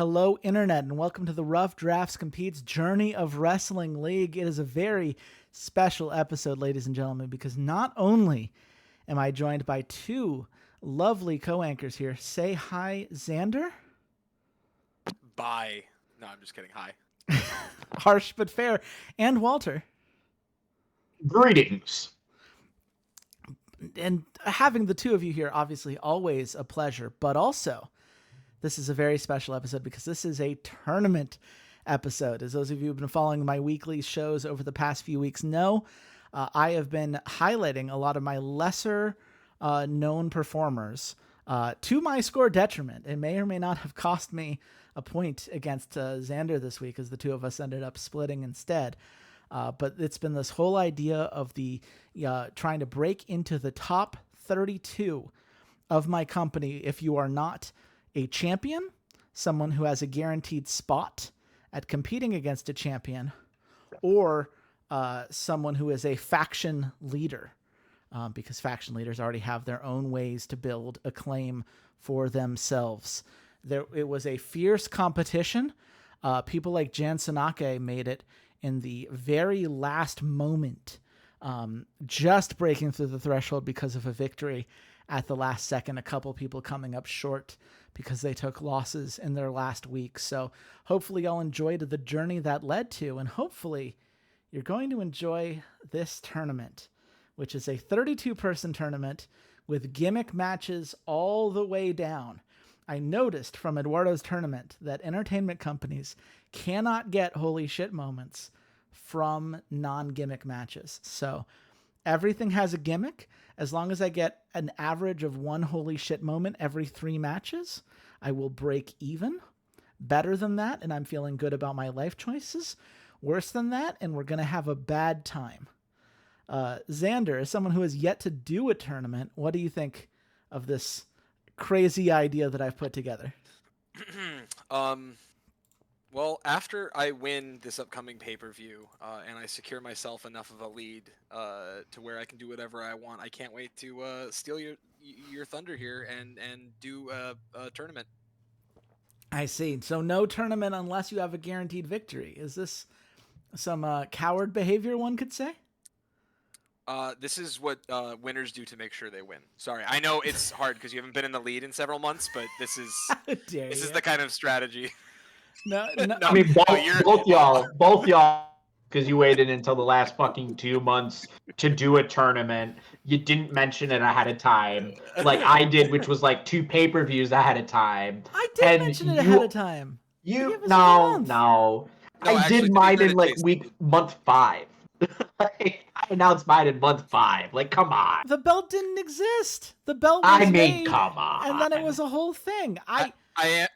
Hello, Internet, and welcome to the Rough Drafts Competes Journey of Wrestling League. It is a very special episode, ladies and gentlemen, because not only am I joined by two lovely co-anchors here. Say hi, Xander. Bye. No, I'm just kidding. Hi. Harsh but fair. And Walter. Greetings. And having the two of you here, obviously, always a pleasure, but also this is a very special episode because this is a tournament episode. As those of you who've been following my weekly shows over the past few weeks know, I have been highlighting a lot of my lesser known performers to my score detriment. It may or may not have cost me a point against Xander this week, as the two of us ended up splitting instead. But it's been this whole idea of the trying to break into the top 32 of my company if you are not a champion, someone who has a guaranteed spot at competing against a champion, or someone who is a faction leader, because faction leaders already have their own ways to build a claim for themselves. It was a fierce competition. People like Jan Sanake made it in the very last moment, just breaking through the threshold because of a victory at the last second. A couple people coming up short because they took losses in their last week. So hopefully y'all enjoyed the journey that led to, and hopefully you're going to enjoy this tournament, which is a 32-person tournament with gimmick matches all the way down. I noticed from Eduardo's tournament that entertainment companies cannot get holy shit moments from non-gimmick matches. So everything has a gimmick. As long as I get an average of one holy shit moment every 3 matches, I will break even. Better than that, and I'm feeling good about my life choices. Worse than that, and we're going to have a bad time. Xander, as someone who has yet to do a tournament, what do you think of this crazy idea that I've put together? Well, after I win this upcoming pay-per-view and I secure myself enough of a lead to where I can do whatever I want, I can't wait to steal your thunder here and do a tournament. I see. So no tournament unless you have a guaranteed victory. Is this some coward behavior, one could say? This is what winners do to make sure they win. Sorry, I know it's hard because you haven't been in the lead in several months, but this is the kind of strategy. No. I mean, both y'all, because you waited until the last fucking 2 months to do a tournament. You didn't mention it ahead of time, like I did, which was like 2 pay-per-views ahead of time. I did mention it ahead of time. No. I did mine in like month 5. I announced mine in month 5. Like, come on. The belt didn't exist. The belt was made, come on. and then it was a whole thing. I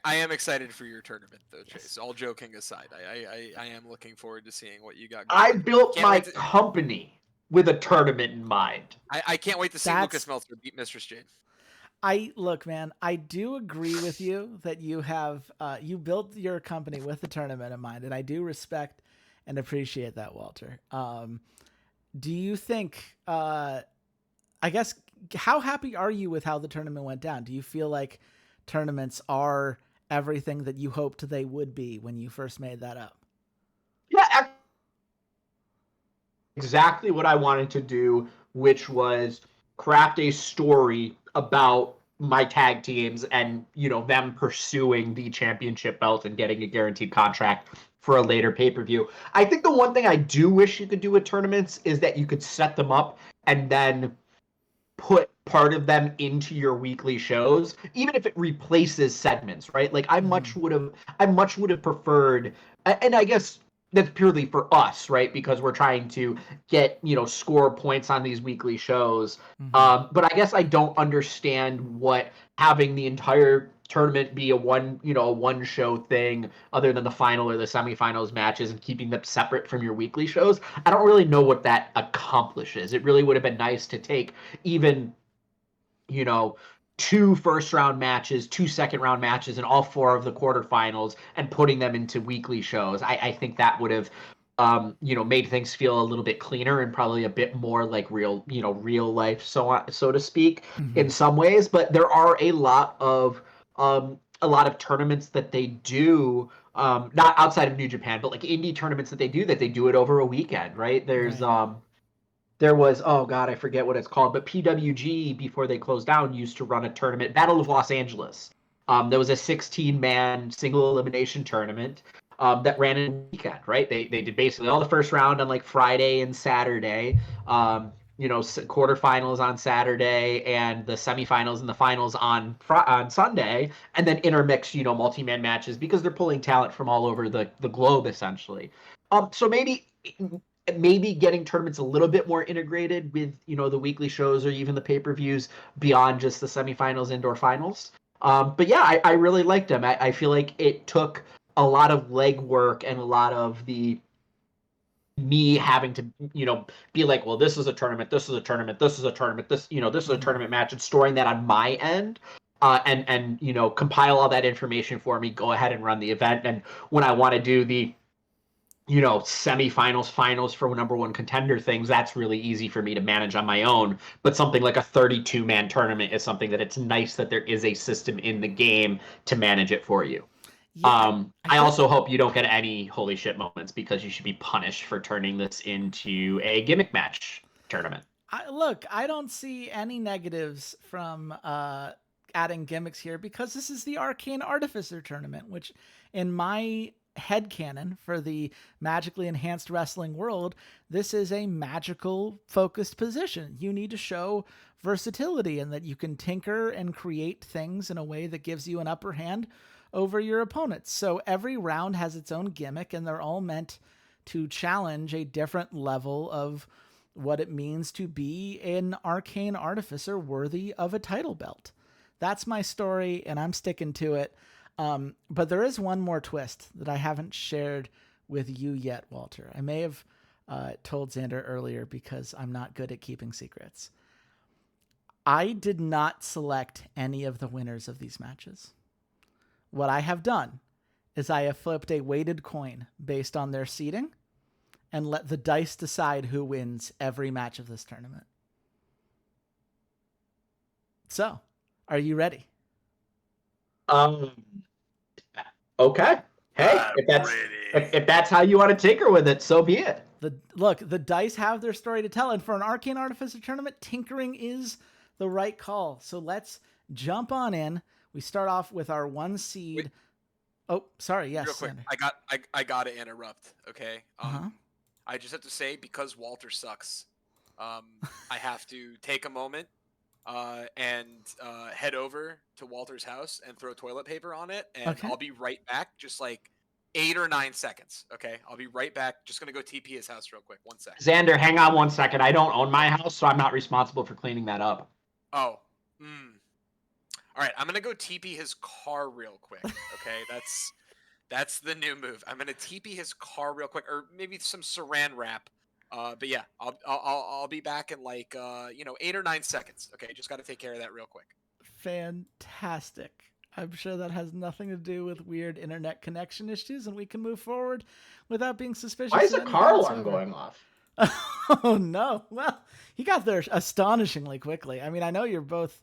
am excited for your tournament, though, Chase. All joking aside, I am looking forward to seeing what you got going. I built my company with a tournament in mind. I can't wait to see Lucas Meltzer beat Mistress Jade. Look, man, I do agree with you that you have you built your company with the tournament in mind, and I do respect and appreciate that, Walter. Do you think, I guess, how happy are you with how the tournament went down? Do you feel like tournaments are everything that you hoped they would be when you first made that up? Yeah, exactly what I wanted to do, which was craft a story about my tag teams and, them pursuing the championship belt and getting a guaranteed contract for a later pay-per-view. I think the one thing I do wish you could do with tournaments is that you could set them up and then put part of them into your weekly shows, even if it replaces segments, right? Like I much would have preferred, and I guess that's purely for us, right? Because we're trying to get, score points on these weekly shows. But I guess I don't understand what having the entire tournament be a one show thing other than the final or the semifinals matches and keeping them separate from your weekly shows. I don't really know what that accomplishes. It really would have been nice to take even, 2 first-round matches, 2 second-round matches, and all 4 of the quarterfinals and putting them into weekly shows. I think that would have, made things feel a little bit cleaner and probably a bit more like real life, so to speak, in some ways. But there are a lot of a lot of tournaments that they do, not outside of New Japan, but like indie tournaments that they do it over a weekend, right? There was, oh god, I forget what it's called, but PWG before they closed down used to run a tournament, Battle of Los Angeles. There was a 16-man single elimination tournament that ran in a weekend, right? They did basically all the first round on like Friday and Saturday. Quarterfinals on Saturday and the semifinals and the finals on Sunday, and then intermix, multi-man matches because they're pulling talent from all over the globe essentially. So maybe getting tournaments a little bit more integrated with the weekly shows or even the pay-per-views beyond just the semifinals, indoor finals. But yeah, I really liked them. I feel like it took a lot of legwork and a lot of the me having to be like, well, this is a tournament, this is a tournament, this is a tournament, this is a tournament match, and storing that on my end. And compile all that information for me, go ahead and run the event. And when I want to do the semifinals, finals for number one contender things, that's really easy for me to manage on my own. But something like a 32-man tournament is something that it's nice that there is a system in the game to manage it for you. Yeah, I also hope you don't get any holy shit moments, because you should be punished for turning this into a gimmick match tournament. I don't see any negatives from adding gimmicks here, because this is the Arcane Artificer tournament, which in my headcanon for the magically enhanced wrestling world, this is a magical focused position. You need to show versatility and that you can tinker and create things in a way that gives you an upper hand over your opponents. So every round has its own gimmick, and they're all meant to challenge a different level of what it means to be an Arcane Artificer worthy of a title belt. That's my story, and I'm sticking to it. But there is one more twist that I haven't shared with you yet, Walter. I may have told Xander earlier because I'm not good at keeping secrets. I did not select any of the winners of these matches. What I have done is I have flipped a weighted coin based on their seeding and let the dice decide who wins every match of this tournament. So, are you ready? Okay. Hey, if that's how you want to tinker with it, so be it. The dice have their story to tell, and for an Arcane Artificer tournament, tinkering is the right call. So let's jump on in. We start off with our 1 seed. Wait. Oh, sorry. Yes. Real quick, Xander. I gotta interrupt. Okay. Uh-huh. I just have to say, because Walter sucks, I have to take a moment and head over to Walter's house and throw toilet paper on it, and Okay. I'll be right back. Just like 8 or 9 seconds. Okay, I'll be right back. Just gonna go TP his house real quick. 1 second. Xander, hang on 1 second. I don't own my house, so I'm not responsible for cleaning that up. Oh. All right, I'm gonna go TP his car real quick. Okay, that's the new move. I'm gonna TP his car real quick, or maybe some Saran wrap. But yeah, I'll be back in like 8 or 9 seconds. Okay, just got to take care of that real quick. Fantastic. I'm sure that has nothing to do with weird internet connection issues, and we can move forward without being suspicious. Why is the car alarm going off? Oh no! Well, he got there astonishingly quickly. I mean, I know you're both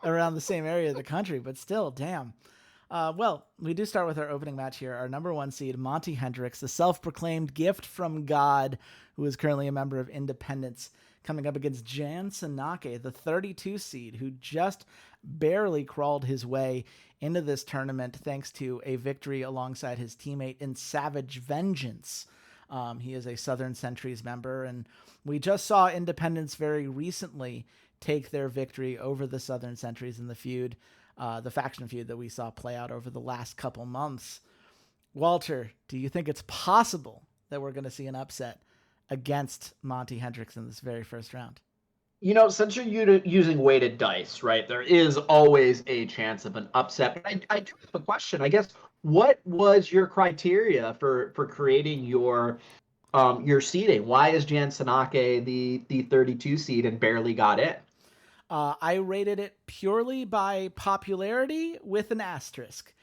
around the same area of the country, but still, damn. Well, we do start with our opening match here. Our number 1 seed, Monty Hendrix, the self-proclaimed gift from God, who is currently a member of Independence, coming up against Jan Sanake, the 32 seed, who just barely crawled his way into this tournament thanks to a victory alongside his teammate in Savage Vengeance. He is a Southern Sentries member, and we just saw Independence very recently take their victory over the Southern Sentries in the feud, the faction feud that we saw play out over the last couple months. Walter, do you think it's possible that we're going to see an upset against Monty Hendrix in this very first round? Since you're using weighted dice, right, there is always a chance of an upset. But I do have a question. I guess, what was your criteria for creating your seeding? Why is Jan Sanake the 32 seed and barely got in? I rated it purely by popularity with an asterisk,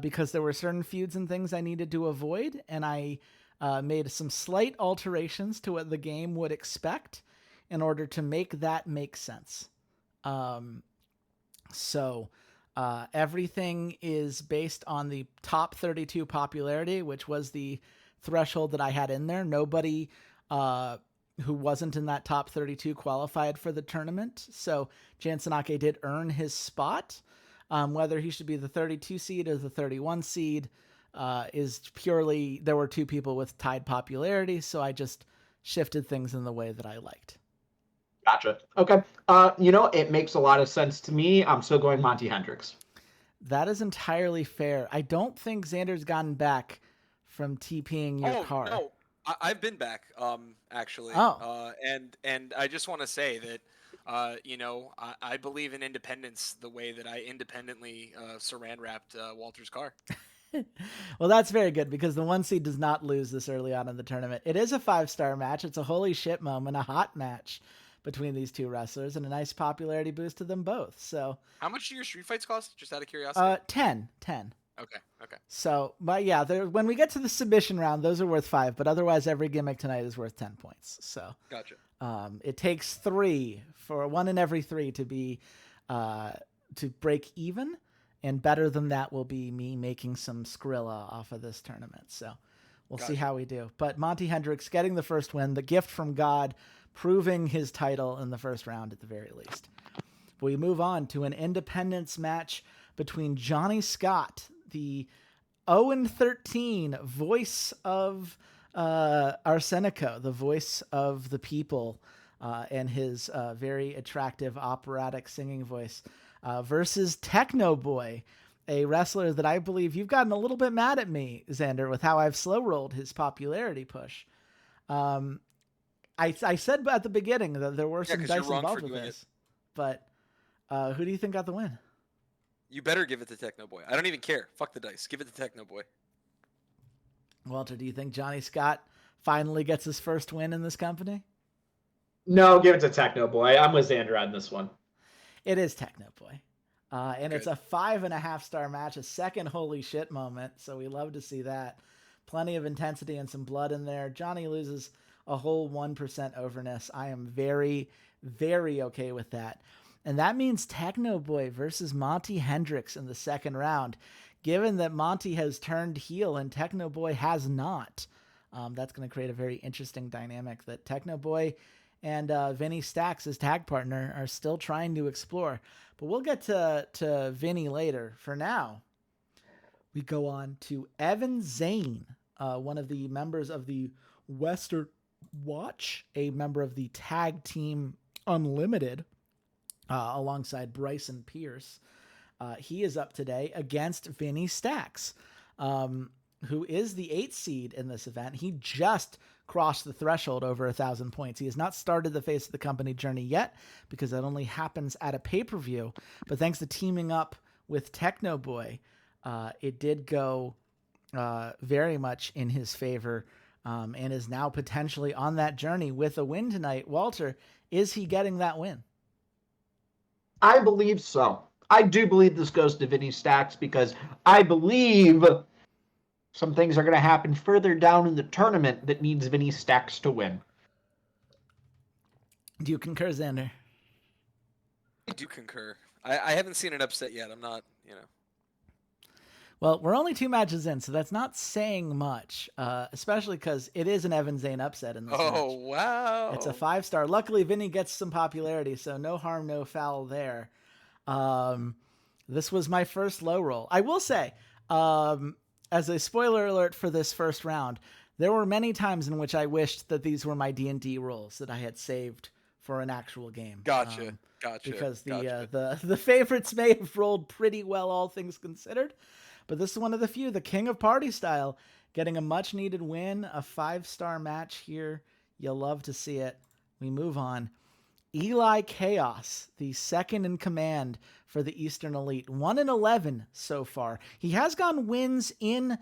because there were certain feuds and things I needed to avoid, and I made some slight alterations to what the game would expect in order to make that make sense. So Everything is based on the top 32 popularity, which was the threshold that I had in there. Nobody who wasn't in that top 32 qualified for the tournament. So Jansenake did earn his spot. Whether he should be the 32 seed or the 31 seed is purely, there were two people with tied popularity, so I just shifted things in the way that I liked. Gotcha. Okay. It makes a lot of sense to me. I'm still going Monty Hendricks. That is entirely fair. I don't think Xander's gotten back from TPing your car. No, I've been back, actually. Oh. And I just want to say that, I believe in independence the way that I independently saran wrapped Walter's car. Well, that's very good because the 1 seed does not lose this early on in the tournament. It is a 5-star match. It's a holy shit moment, a hot match between these two wrestlers, and a nice popularity boost to them both. So, how much do your street fights cost? Just out of curiosity. 10. Okay. So, but yeah, when we get to the submission round, those are worth 5, but otherwise every gimmick tonight is worth 10 points. So, gotcha. It takes 3 for 1 in every 3 to be to break even, and better than that will be me making some Skrilla off of this tournament. So, we'll see how we do. But Monty Hendricks getting the first win, the gift from God, proving his title in the first round at the very least. We move on to an independence match between Johnny Scott, the 0-13 voice of Arsenico, the voice of the people, and his very attractive operatic singing voice, versus Techno Boy, a wrestler that I believe you've gotten a little bit mad at me, Xander, with how I've slow rolled his popularity push. I said at the beginning that there were some dice involved with this, but who do you think got the win? You better give it to Techno Boy. I don't even care. Fuck the dice. Give it to Techno Boy. Walter, do you think Johnny Scott finally gets his first win in this company? No, give it to Techno Boy. I'm with Xander on this one. It is Techno Boy. And Good. It's a 5.5-star match, a second holy shit moment. So we love to see that. Plenty of intensity and some blood in there. Johnny loses a whole 1% overness. I am very, very okay with that. And that means Techno Boy versus Monty Hendricks in the second round. Given that Monty has turned heel and Techno Boy has not, that's going to create a very interesting dynamic that Techno Boy and Vinny Stacks, his tag partner, are still trying to explore. But we'll get to Vinny later. For now, we go on to Evan Zane, one of the members of the Western Watch, a member of the tag team Unlimited, alongside Bryson Pierce. He is up today against Vinny Stacks, who is the 8th seed in this event. He just crossed the threshold over 1,000 points. He has not started the Face of the Company journey yet because that only happens at a pay-per-view. But thanks to teaming up with Techno Boy, it did go very much in his favor, and is now potentially on that journey with a win tonight. Walter, is he getting that win? I believe so. I do believe this goes to Vinny Stacks because I believe some things are going to happen further down in the tournament that needs Vinny Stacks to win. Do you concur, Xander? I do concur. I haven't seen an upset yet. I'm not, Well, we're only 2 matches in, so that's not saying much, especially because it is an Evan Zane upset in this match. Oh, wow. It's a 5-star. Luckily, Vinny gets some popularity, so no harm, no foul there. This was my first low roll. I will say, as a spoiler alert for this first round, there were many times in which I wished that these were my D&D rolls that I had saved for an actual game. Gotcha. Because the favorites may have rolled pretty well, all things considered. But this is one of the few, the King of Party style, getting a much-needed win, a 5-star match here. You'll love to see it. We move on. Eli Chaos, the second in command for the Eastern Elite. 1-11 so far. He has gotten wins in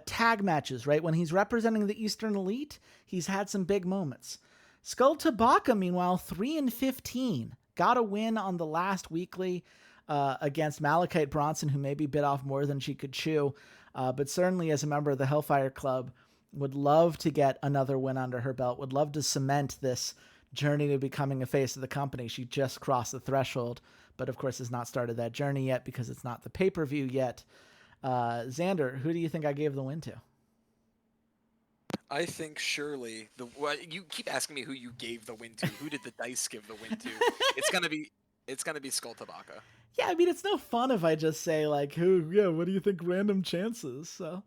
tag matches, right? When he's representing the Eastern Elite, he's had some big moments. Skull Tabaka, meanwhile, 3-15. Got a win on the last weekly against Malachite Bronson, who maybe bit off more than she could chew. But certainly as a member of the Hellfire Club, would love to get another win under her belt, would love to cement this journey to becoming a face of the company. She just crossed the threshold, but of course has not started that journey yet because it's not the pay-per-view yet. Xander, who do you think I gave the win to? I think surely you keep asking me who you gave the win to. Who did the dice give the win to? It's gonna be Skull Tabaka. Yeah, I mean, it's no fun if I just say like, who? Yeah, what do you think? Random chances. So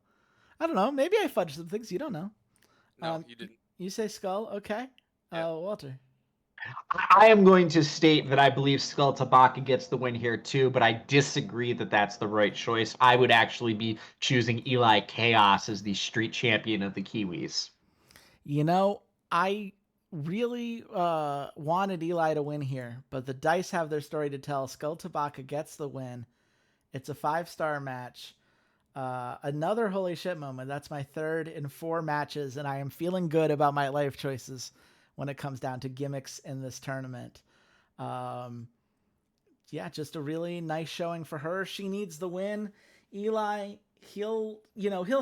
I don't know. Maybe I fudged some things. You don't know. No, you didn't. You say Skull, okay? Yeah. Walter. I am going to state that I believe Skull Tabaka gets the win here too, but I disagree that that's the right choice. I would actually be choosing Eli Chaos as the street champion of the Kiwis. You know, I really wanted Eli to win here, but the dice have their story to tell. Skull Tabaka gets the win. It's a 5-star match. Another holy shit moment. That's my third in 4 matches, and I am feeling good about my life choices when it comes down to gimmicks in this tournament. Yeah, just a really nice showing for her. She needs the win. Eli, he'll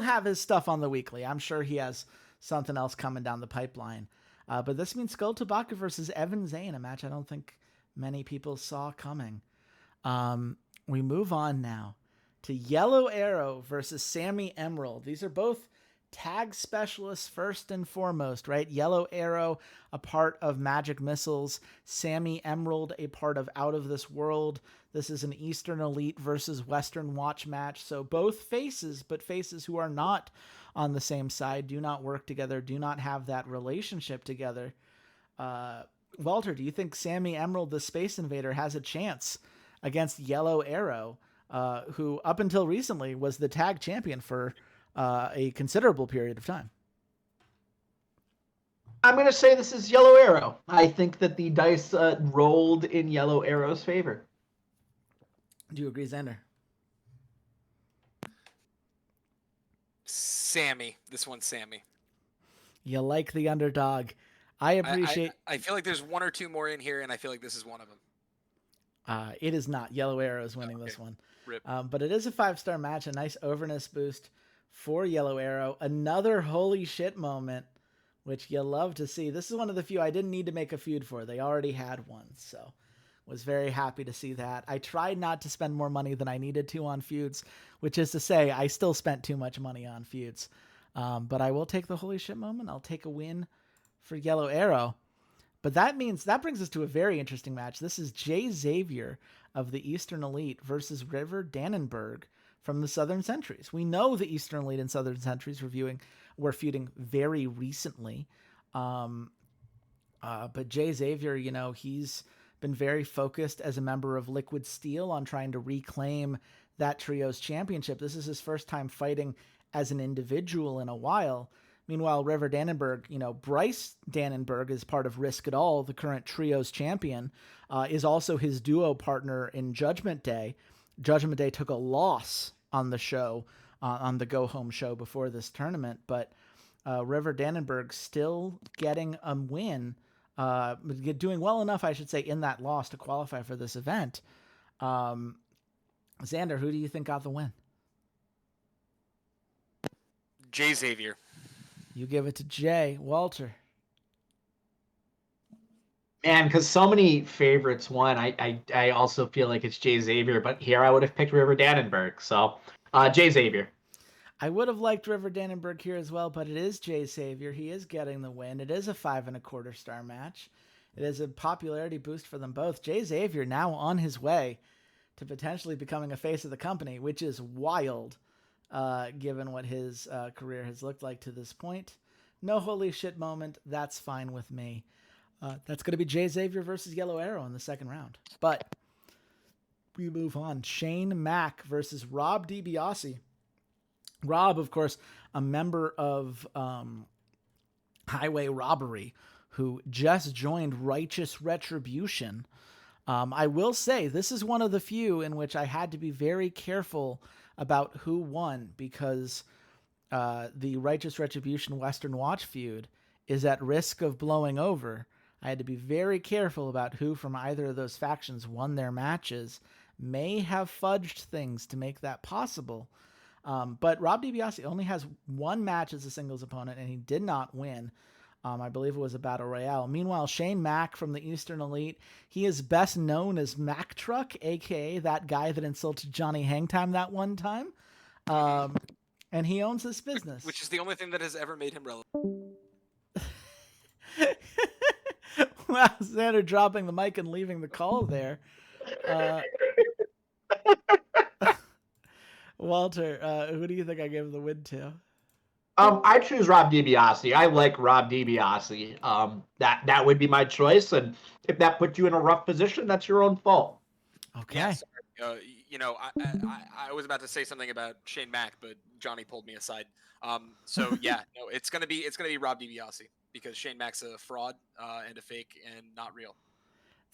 have his stuff on the weekly. I'm sure he has something else coming down the pipeline. But this means Skull Tabaka versus Evan Zane, a match I don't think many people saw coming. We move on now to Yellow Arrow versus Sammy Emerald. These are both tag specialists first and foremost, right? Yellow Arrow, a part of Magic Missiles. Sammy Emerald, a part of Out of This World. This is an Eastern Elite versus Western Watch match. So both faces, but faces who are not on the same side, do not work together, do not have that relationship together. Walter, do you think Sammy Emerald, the Space Invader, has a chance against Yellow Arrow, who up until recently was the tag champion for a considerable period of time? I'm going to say this is Yellow Arrow. I think that the dice rolled in Yellow Arrow's favor. Do you agree, Xander? Sammy. This one's Sammy. You like the underdog. I appreciate... I feel like there's one or two more in here, and I feel like this is one of them. It is not. Yellow Arrow is winning this one. Rip. But it is a 5-star match, a nice overness boost for Yellow Arrow. Another holy shit moment, which you love to see. This is one of the few I didn't need to make a feud for. They already had one, so was very happy to see that. I tried not to spend more money than I needed to on feuds, which is to say I still spent too much money on feuds. But I will take the holy shit moment. I'll take a win for Yellow Arrow. But that brings us to a very interesting match. This is Jay Xavier of the Eastern Elite versus River Dannenberg from the Southern Centuries. We know the Eastern Elite and Southern Centuries were feuding very recently. But Jay Xavier, he's been very focused as a member of Liquid Steel on trying to reclaim that trio's championship. This is his first time fighting as an individual in a while. Meanwhile, River Dannenberg, Bryce Dannenberg is part of Risk It All, the current trio's champion, is also his duo partner in Judgment Day. Judgment Day took a loss on the show, on the Go Home show before this tournament, but River Dannenberg still getting a win, doing well enough, I should say, in that loss to qualify for this event. Xander, who do you think got the win? Jay Xavier. You give it to Jay. Walter. Man, because so many favorites won, I also feel like it's Jay Xavier, but here I would have picked River Dannenberg. So, Jay Xavier. I would have liked River Dannenberg here as well, but it is Jay Xavier. He is getting the win. It is a 5.25-star match. It is a popularity boost for them both. Jay Xavier now on his way to potentially becoming a face of the company, which is wild, given what his career has looked like to this point. No holy shit moment. That's fine with me. That's going to be Jay Xavier versus Yellow Arrow in the second round. But we move on. Shane Mack versus Rob DiBiase. Rob, of course, a member of Highway Robbery, who just joined Righteous Retribution. I will say this is one of the few in which I had to be very careful about who won, because the Righteous Retribution Western Watch feud is at risk of blowing over. I had to be very careful about who from either of those factions won their matches. May have fudged things to make that possible. But Rob DiBiase only has one match as a singles opponent, and he did not win. I believe it was a battle royale. Meanwhile, Shane Mack from the Eastern Elite, he is best known as Mack Truck, aka that guy that insulted Johnny Hangtime that one time. And he owns this business. Which is the only thing that has ever made him relevant. Wow, Xander dropping the mic and leaving the call there. Walter, who do you think I gave the win to? I choose Rob DiBiase. I like Rob DiBiase. That would be my choice, and if that puts you in a rough position, that's your own fault. Okay. Yeah, sorry. I was about to say something about Shane Mack, but Johnny pulled me aside. So yeah, no, it's gonna be Rob DiBiase because Shane Mack's a fraud and a fake and not real.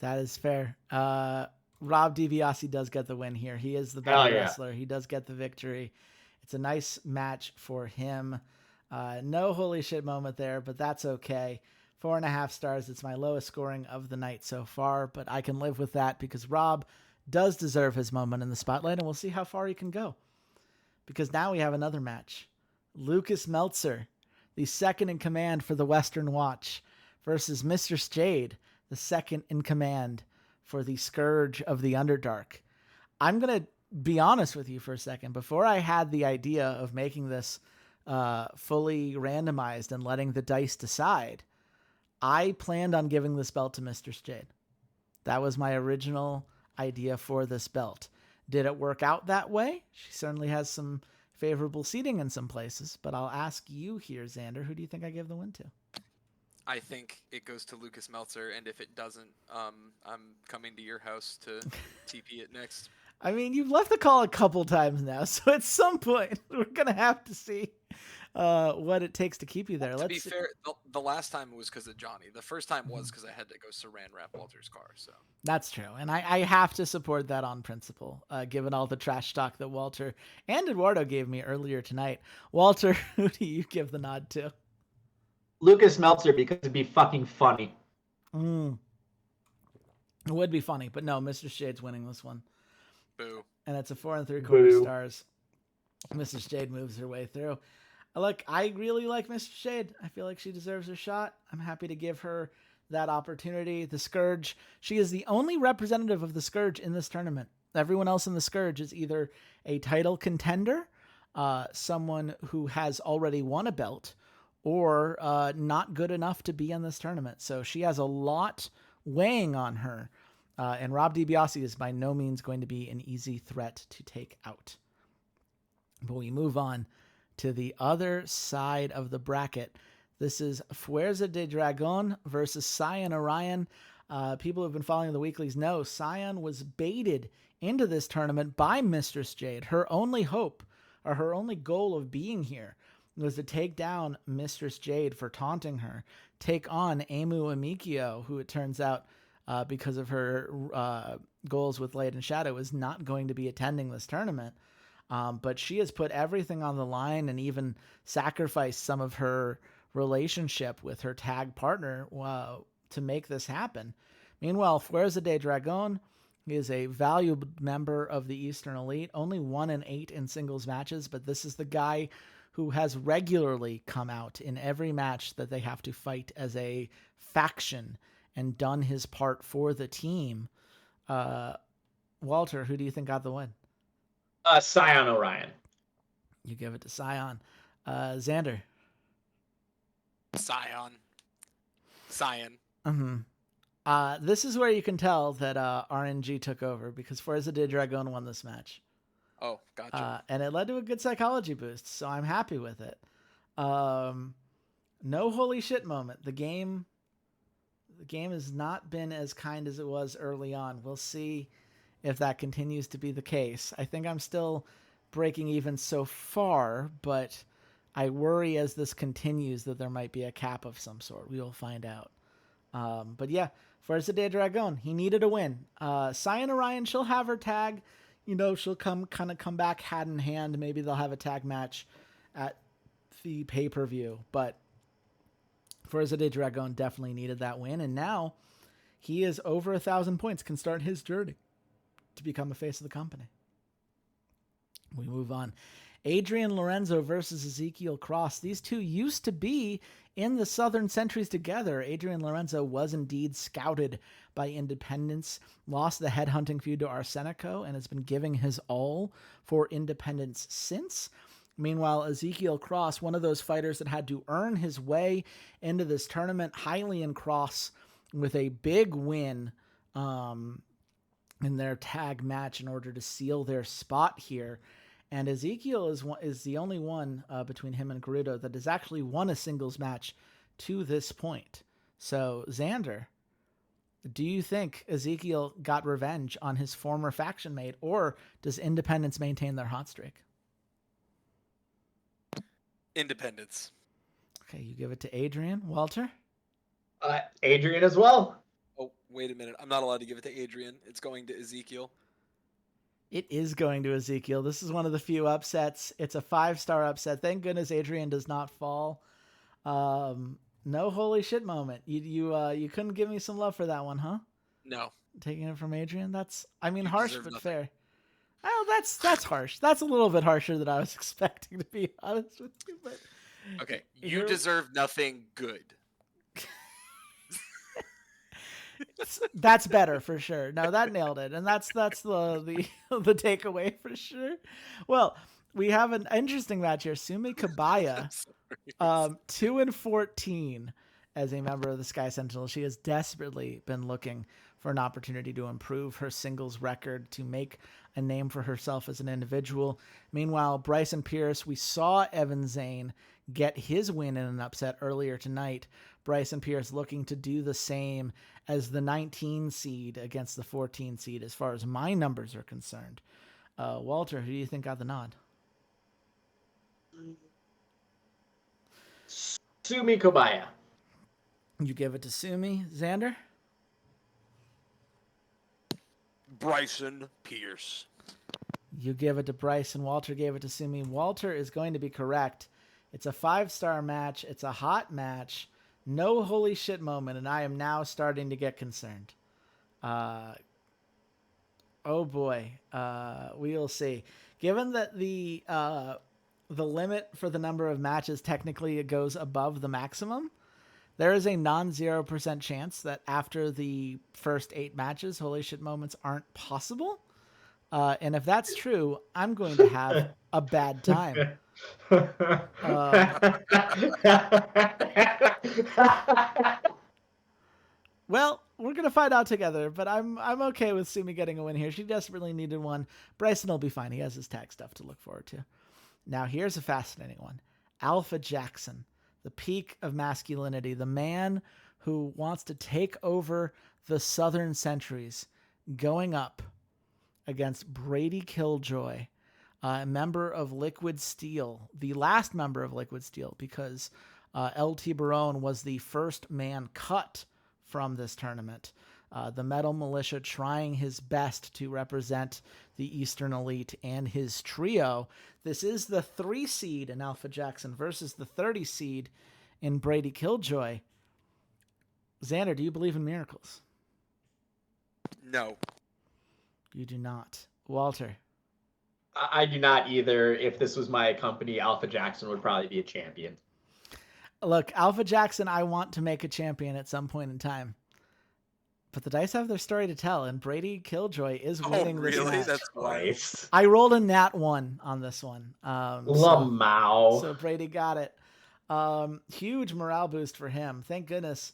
That is fair. Rob DiBiase does get the win here. He is the better wrestler. He does get the victory. It's a nice match for him. No holy shit moment there, but that's okay. 4.5 stars. It's my lowest scoring of the night so far, but I can live with that because Rob does deserve his moment in the spotlight, and we'll see how far he can go. Because now we have another match. Lucas Meltzer, the second in command for the Western Watch, versus Mr. Stade, the second in command for the Scourge of the Underdark. I'm going to be honest with you for a second. Before I had the idea of making this fully randomized and letting the dice decide, I planned on giving this belt to Mr. Stade. That was my original idea for this belt. Did it work out that way? She certainly has some favorable seating in some places, but I'll ask you here, Xander, who do you think I give the win to? I think it goes to Lucas Meltzer, and if it doesn't, I'm coming to your house to TP it next. I mean, you've left the call a couple times now, so at some point we're gonna have to see what it takes to keep you there. To be fair, the last time was because of Johnny. The first time was because I had to go saran wrap Walter's car. So that's true, and I have to support that on principle, given all the trash talk that Walter and Eduardo gave me earlier tonight. Walter, who do you give the nod to? Lucas Meltzer, because it'd be fucking funny. It would be funny, but no, Mr. Stade's winning this one. Boo. And it's a 4 3/4 stars. Mrs. Stade moves her way through. Look, I really like Mr. Stade. I feel like she deserves her shot. I'm happy to give her that opportunity. The Scourge, she is the only representative of the Scourge in this tournament. Everyone else in the Scourge is either a title contender, someone who has already won a belt, or not good enough to be in this tournament. So she has a lot weighing on her. And Rob DiBiase is by no means going to be an easy threat to take out. But we move on to the other side of the bracket. This is Fuerza de Dragon versus Cyan Orion. People who've been following the weeklies know Cyan was baited into this tournament by Mistress Jade. Her only hope, or her only goal of being here, was to take down Mistress Jade for taunting her, take on Emu Amikio, who it turns out, because of her goals with Light and Shadow, is not going to be attending this tournament. But she has put everything on the line and even sacrificed some of her relationship with her tag partner to make this happen. Meanwhile, Fuerza de Dragon is a valued member of the Eastern Elite, only 1-8 in singles matches, but this is the guy who has regularly come out in every match that they have to fight as a faction and done his part for the team. Walter, who do you think got the win? Cyan Orion. You give it to Cyan. Xander. Cyan. This is where you can tell that RNG took over, because Fuerza de Dragon won this match. Oh, gotcha. And it led to a good psychology boost, so I'm happy with it. No holy shit moment. The game has not been as kind as it was early on. We'll see if that continues to be the case. I think I'm still breaking even so far, but I worry as this continues that there might be a cap of some sort. We will find out. But yeah, Fuerza de Dragon, he needed a win. Cyan Orion, she'll have her tag. She'll come back hand in hand. Maybe they'll have a tag match at the pay-per-view. But Fuerza de Dragon definitely needed that win. And now he is over 1,000 points, can start his journey to become a face of the company. We move on. Adrian Lorenzo versus Ezekiel Cross. These two used to be in the Southern Centuries together. Adrian Lorenzo was indeed scouted by Independence, lost the headhunting feud to Arsenico, and has been giving his all for Independence since. Meanwhile, Ezekiel Cross, one of those fighters that had to earn his way into this tournament, Hylian Cross with a big win in their tag match in order to seal their spot here. And Ezekiel is the only one between him and Garudo that has actually won a singles match to this point. So, Xander, do you think Ezekiel got revenge on his former faction mate, or does Independence maintain their hot streak? Independence. Okay, you give it to Adrian. Walter? Adrian as well. Oh, wait a minute. I'm not allowed to give it to Adrian. It's going to Ezekiel. It is going to Ezekiel. This is one of the few upsets. It's a 5-star upset. Thank goodness Adrian does not fall. No holy shit moment. You couldn't give me some love for that one, huh? No. Taking it from Adrian? That's, I mean, You harsh deserve but nothing. fair. Oh, that's harsh. That's a little bit harsher than I was expecting, to be honest with you. But Okay, you Here- deserve nothing good. that's better for sure. No, that nailed it, and that's the the takeaway for sure. Well, we have an interesting match here. Sumi Kabaya, 2-14 as a member of the Sky Sentinel. She has desperately been looking for an opportunity to improve her singles record, to make a name for herself as an individual. Meanwhile, Bryson Pierce, we saw Evan Zane get his win in an upset earlier tonight. Bryson Pierce looking to do the same as the 19 seed against the 14 seed as far as my numbers are concerned. Walter, who do you think got the nod? Sumi Kobaya. You give it to Sumi. Xander? Bryson Pierce. You give it to Bryce, and Walter gave it to Sumi. Walter is going to be correct. It's a 5-star match. It's a hot match. No holy shit moment, and I am now starting to get concerned. Oh boy. We'll see. Given that the limit for the number of matches technically it goes above the maximum, there is a non-0% chance that after the first 8 matches, holy shit moments aren't possible. And if that's true, I'm going to have a bad time. Well, we're going to find out together, but I'm okay with Sumi getting a win here. She desperately needed one. Bryson will be fine. He has his tag stuff to look forward to. Now, here's a fascinating one. Alpha Jackson, the peak of masculinity, the man who wants to take over the Southern Centuries, going up against Brady Killjoy, a member of Liquid Steel, the last member of Liquid Steel, because LT Barone was the first man cut from this tournament. The Metal Militia trying his best to represent the Eastern Elite and his trio. This is the 3 seed in Alpha Jackson versus the 30 seed in Brady Killjoy. Xander, do you believe in miracles? No. You do not. Walter? I do not either. If this was my company, Alpha Jackson would probably be a champion. Look, Alpha Jackson, I want to make a champion at some point in time. But the dice have their story to tell, and Brady Killjoy is winning this match. That's why. I rolled a nat 1 on this one. So Brady got it. Huge morale boost for him. Thank goodness.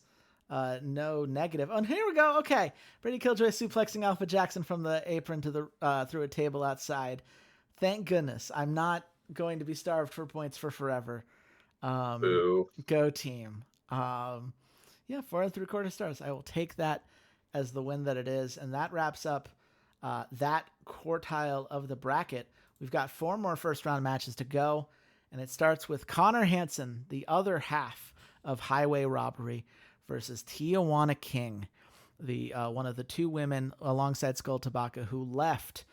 No negative. Oh, and here we go. Okay. Brady Killjoy suplexing Alpha Jackson from the apron to the through a table outside. Thank goodness. I'm not going to be starved for points for forever. Go team. 4 3/4 stars. I will take that as the win that it is. And that wraps up that quartile of the bracket. We've got 4 more first round matches to go. And it starts with Connor Hansen, the other half of Highway Robbery, versus Tijuana King, the one of the 2 women alongside Skull Tabaka who left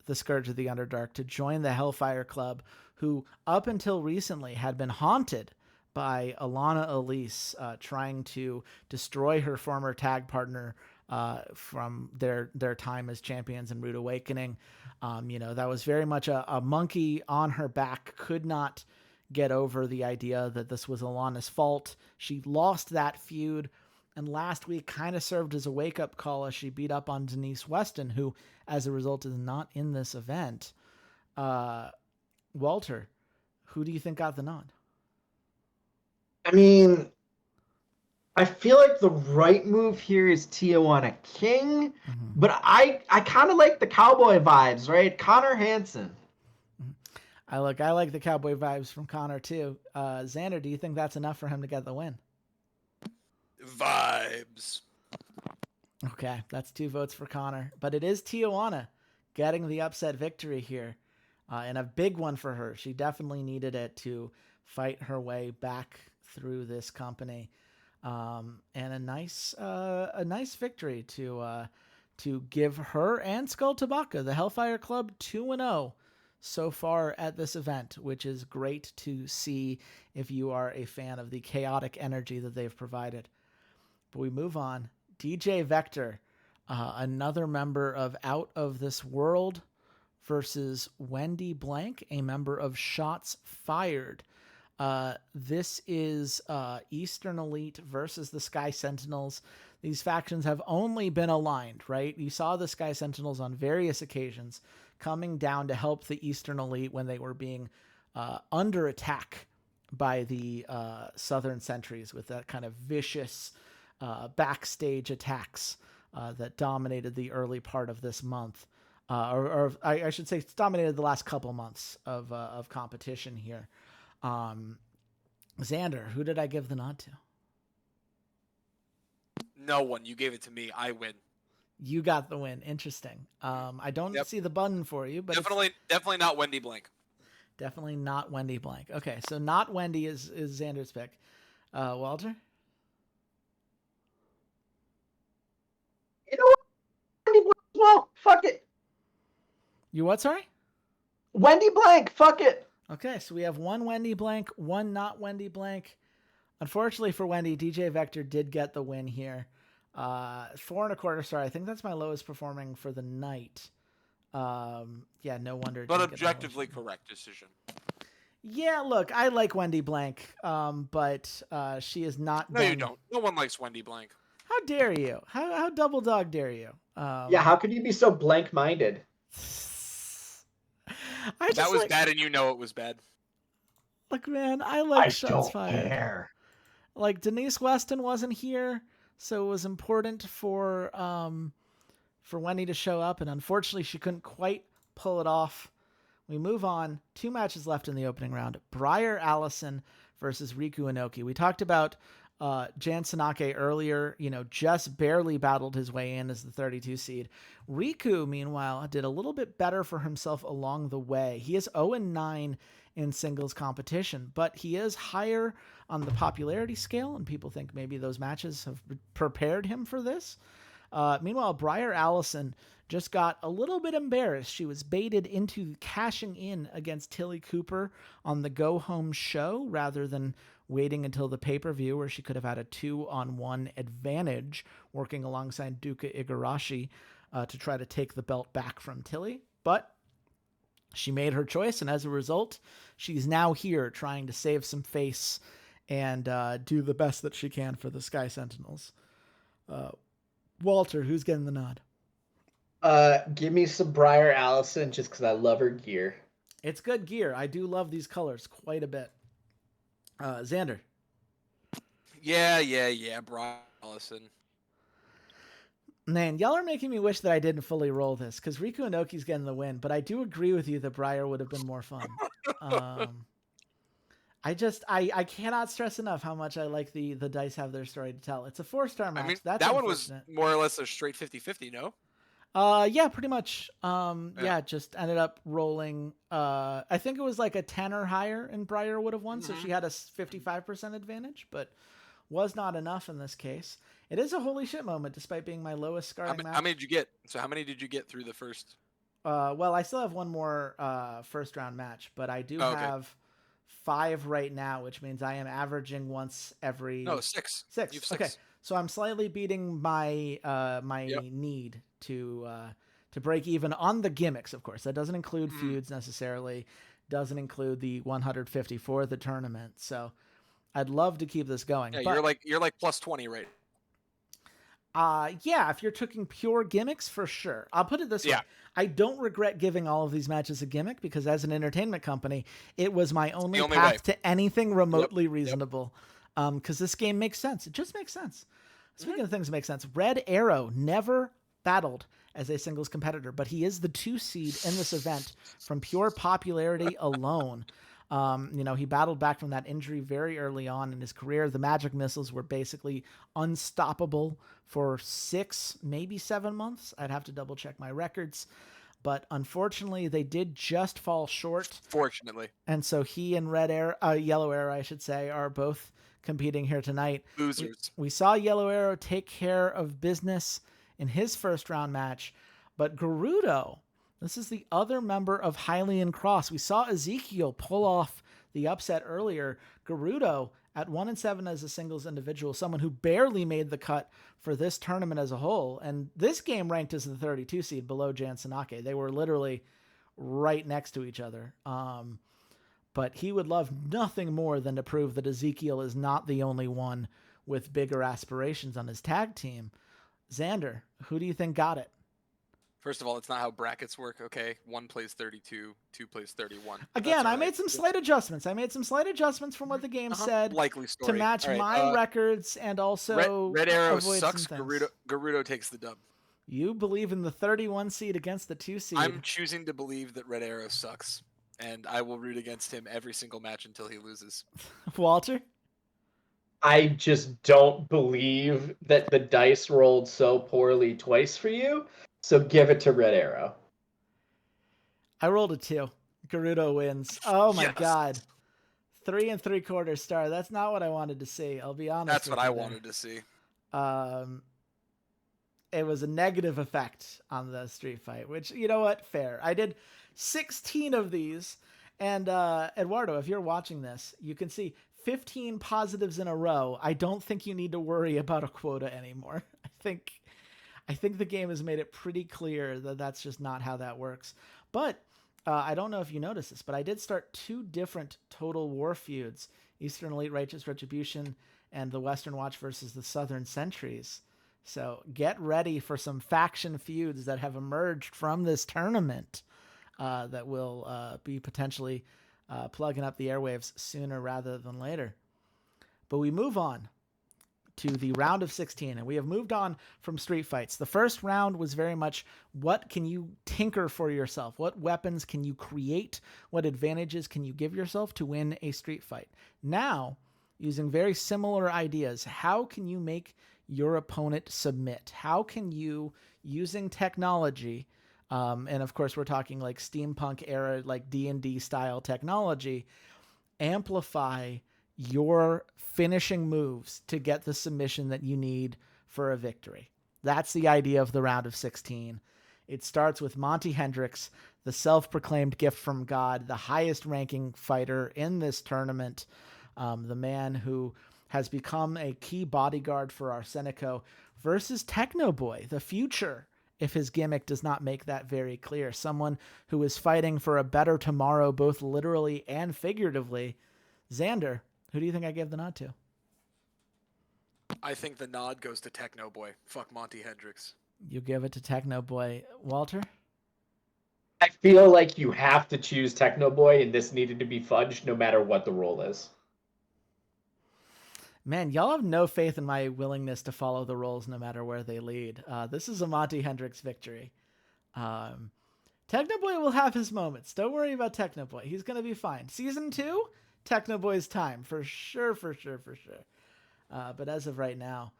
the Scourge of the Underdark to join the Hellfire Club, who up until recently had been haunted by Alana Elise trying to destroy her former tag partner from their time as champions in Rude Awakening. That was very much a monkey on her back, could not get over the idea that this was Alana's fault. She lost that feud, and last week kind of served as a wake-up call as she beat up on Denise Weston, who, as a result, is not in this event. Walter, who do you think got the nod? I mean, I feel like the right move here is Tijuana King, but I kind of like the cowboy vibes, right? Connor Hansen. I like the cowboy vibes from Connor too. Xander, do you think that's enough for him to get the win? Vibes. Okay, that's 2 votes for Connor, but it is Tijuana getting the upset victory here, and a big one for her. She definitely needed it to fight her way back through this company, and a nice victory to give her and Skull Tabaka, the Hellfire Club, 2-0 so far at this event, which is great to see if you are a fan of the chaotic energy that they've provided. But we move on. DJ Vector, another member of Out of This World, versus Wendy Blank, a member of Shots Fired. This is Eastern Elite versus the Sky Sentinels. These factions have only been aligned, right? You saw the Sky Sentinels on various occasions coming down to help the Eastern Elite when they were being under attack by the Southern Sentries with that kind of vicious backstage attacks that dominated the early part of this month. Or I should say, it's dominated the last couple months of competition here. Xander, who did I give the nod to? No one. You gave it to me. I win. You got the win. Interesting. I don't see the button for you, but definitely not Wendy Blank. Definitely not Wendy Blank. Okay, so not Wendy is Xander's pick. Walter? You know what? Wendy Blank. Well, fuck it. You what? Sorry. Wendy Blank. Fuck it. Okay, so we have 1 Wendy Blank, 1 not Wendy Blank. Unfortunately for Wendy, DJ Vector did get the win here. 4 1/4 star. I think that's my lowest performing for the night. Yeah, no wonder. But objectively correct decision. Yeah, look, I like Wendy Blank, but she is not. No, you don't. No one likes Wendy Blank. How dare you? How double dog dare you? Yeah, how could you be so blank-minded? That was bad, and you know it was bad. Look, man, I like Shots Fired. Care. Like, Denise Weston wasn't here, so it was important for Wendy to show up, and unfortunately she couldn't quite pull it off. We move on. 2 matches left in the opening round. Briar Allison versus Riku Inoki. We talked about Jan Sanake earlier, just barely battled his way in as the 32 seed. Riku, meanwhile, did a little bit better for himself along the way. He is 0-9 in singles competition, but he is higher on the popularity scale, and people think maybe those matches have prepared him for this. Meanwhile, Briar Allison just got a little bit embarrassed. She was baited into cashing in against Tilly Cooper on the go-home show rather than waiting until the pay-per-view, where she could have had a 2-on-1 advantage working alongside Duka Igarashi to try to take the belt back from Tilly. But she made her choice, and as a result, she's now here trying to save some face and do the best that she can for the Sky Sentinels. Walter, who's getting the nod? Give me some Briar Allison just because I love her gear. It's good gear. I do love these colors quite a bit. Xander. Yeah. Briar Allison. Man, y'all are making me wish that I didn't fully roll this, because Riku Inoki's getting the win, but I do agree with you that Briar would have been more fun. I cannot stress enough how much I like the dice have their story to tell. It's a 4-star match. I mean, That's that one was more or less a straight 50-50, no? Yeah, pretty much. Yeah, just ended up rolling. I think it was like a 10 or higher, and Briar would have won, so she had a 55% advantage, but was not enough in this case. It is a holy shit moment, despite being my lowest scarring match. How many did you get? So how many did you get through the first? Well, I still have one more first round match, but I do have 5 right now, which means I am averaging once every... No, 6. 6. You have 6. Okay, So I'm slightly beating my Yep. need to break even on the gimmicks. Of course, that doesn't include Mm. feuds necessarily. Doesn't include the 150 for the tournament. So I'd love to keep this going. Yeah, but you're like plus 20 right. yeah, if you're taking pure gimmicks, for sure. I'll put it this Yeah. way. I don't regret giving all of these matches a gimmick because as an entertainment company, it was my only only path way. to anything remotely Yep. reasonable. Because this game makes sense. It just makes sense. Speaking Mhm. of things that make sense, Red Arrow never battled as a singles competitor, but he is the 2 seed in this event from pure popularity alone. He battled back from that injury very early on in his career. The magic missiles were basically unstoppable for 6, maybe 7 months. I'd have to double check my records. But unfortunately, they did just fall short. Fortunately. And so he and Yellow Arrow, I should say, are both competing here tonight. Losers. We saw Yellow Arrow take care of business in his first round match, but Gerudo, this is the other member of Hylian Cross. We saw Ezekiel pull off the upset earlier. Gerudo at 1-7 as a singles individual, someone who barely made the cut for this tournament as a whole. And this game ranked as the 32 seed below Jan Sanake. They were literally right next to each other. But he would love nothing more than to prove that Ezekiel is not the only one with bigger aspirations on his tag team. Xander, who do you think got it? First of all, it's not how brackets work, okay? 1 plays 32, 2 plays 31. Again, I made some slight adjustments. From what the game said Likely to story. match Right, my records and also Red Arrow avoid sucks. some things. Gerudo takes the dub. You believe in the 31 seed against the 2 seed. I'm choosing to believe that Red Arrow sucks, and I will root against him every single match until he loses. Walter? I just don't believe that the dice rolled so poorly twice for you. So give it to Red Arrow. I rolled a 2. Gerudo wins. Oh my Yes. god. 3 3/4 star. That's not what I wanted to see. I'll be honest. That's what I wanted to see. It was a negative effect on the street fight, which, you know what? Fair. I did 16 of these. And Eduardo, if you're watching this, you can see 15 positives in a row. I don't think you need to worry about a quota anymore. I think the game has made it pretty clear that that's just not how that works. But I don't know if you noticed this, but I did start 2 different Total War feuds: Eastern Elite Righteous Retribution and the Western Watch versus the Southern Sentries. So get ready for some faction feuds that have emerged from this tournament that will be potentially plugging up the airwaves sooner rather than later. But we move on to the round of 16, and we have moved on from street fights. The first round was very much what can you tinker for yourself? What weapons can you create? What advantages can you give yourself to win a street fight? Now, using very similar ideas, how can you make your opponent submit? How can you, using technology, and of course we're talking like steampunk era, like D&D style technology, amplify your finishing moves to get the submission that you need for a victory? That's the idea of the round of 16. It starts with Monty Hendrix, the self-proclaimed gift from God, the highest ranking fighter in this tournament, the man who has become a key bodyguard for Arsenico, versus Techno Boy, the future, if his gimmick does not make that very clear. Someone who is fighting for a better tomorrow, both literally and figuratively. Xander, who do you think I gave the nod to? I think the nod goes to Techno Boy. Fuck Monty Hendrix. You give it to Techno Boy. Walter? I feel like you have to choose Techno Boy, and this needed to be fudged no matter what the role is. Man, y'all have no faith in my willingness to follow the roles no matter where they lead. This is a Monty Hendrix victory. Techno Boy will have his moments. Don't worry about Techno Boy. He's going to be fine. Season 2, Techno Boy's time. For sure. But as of right now,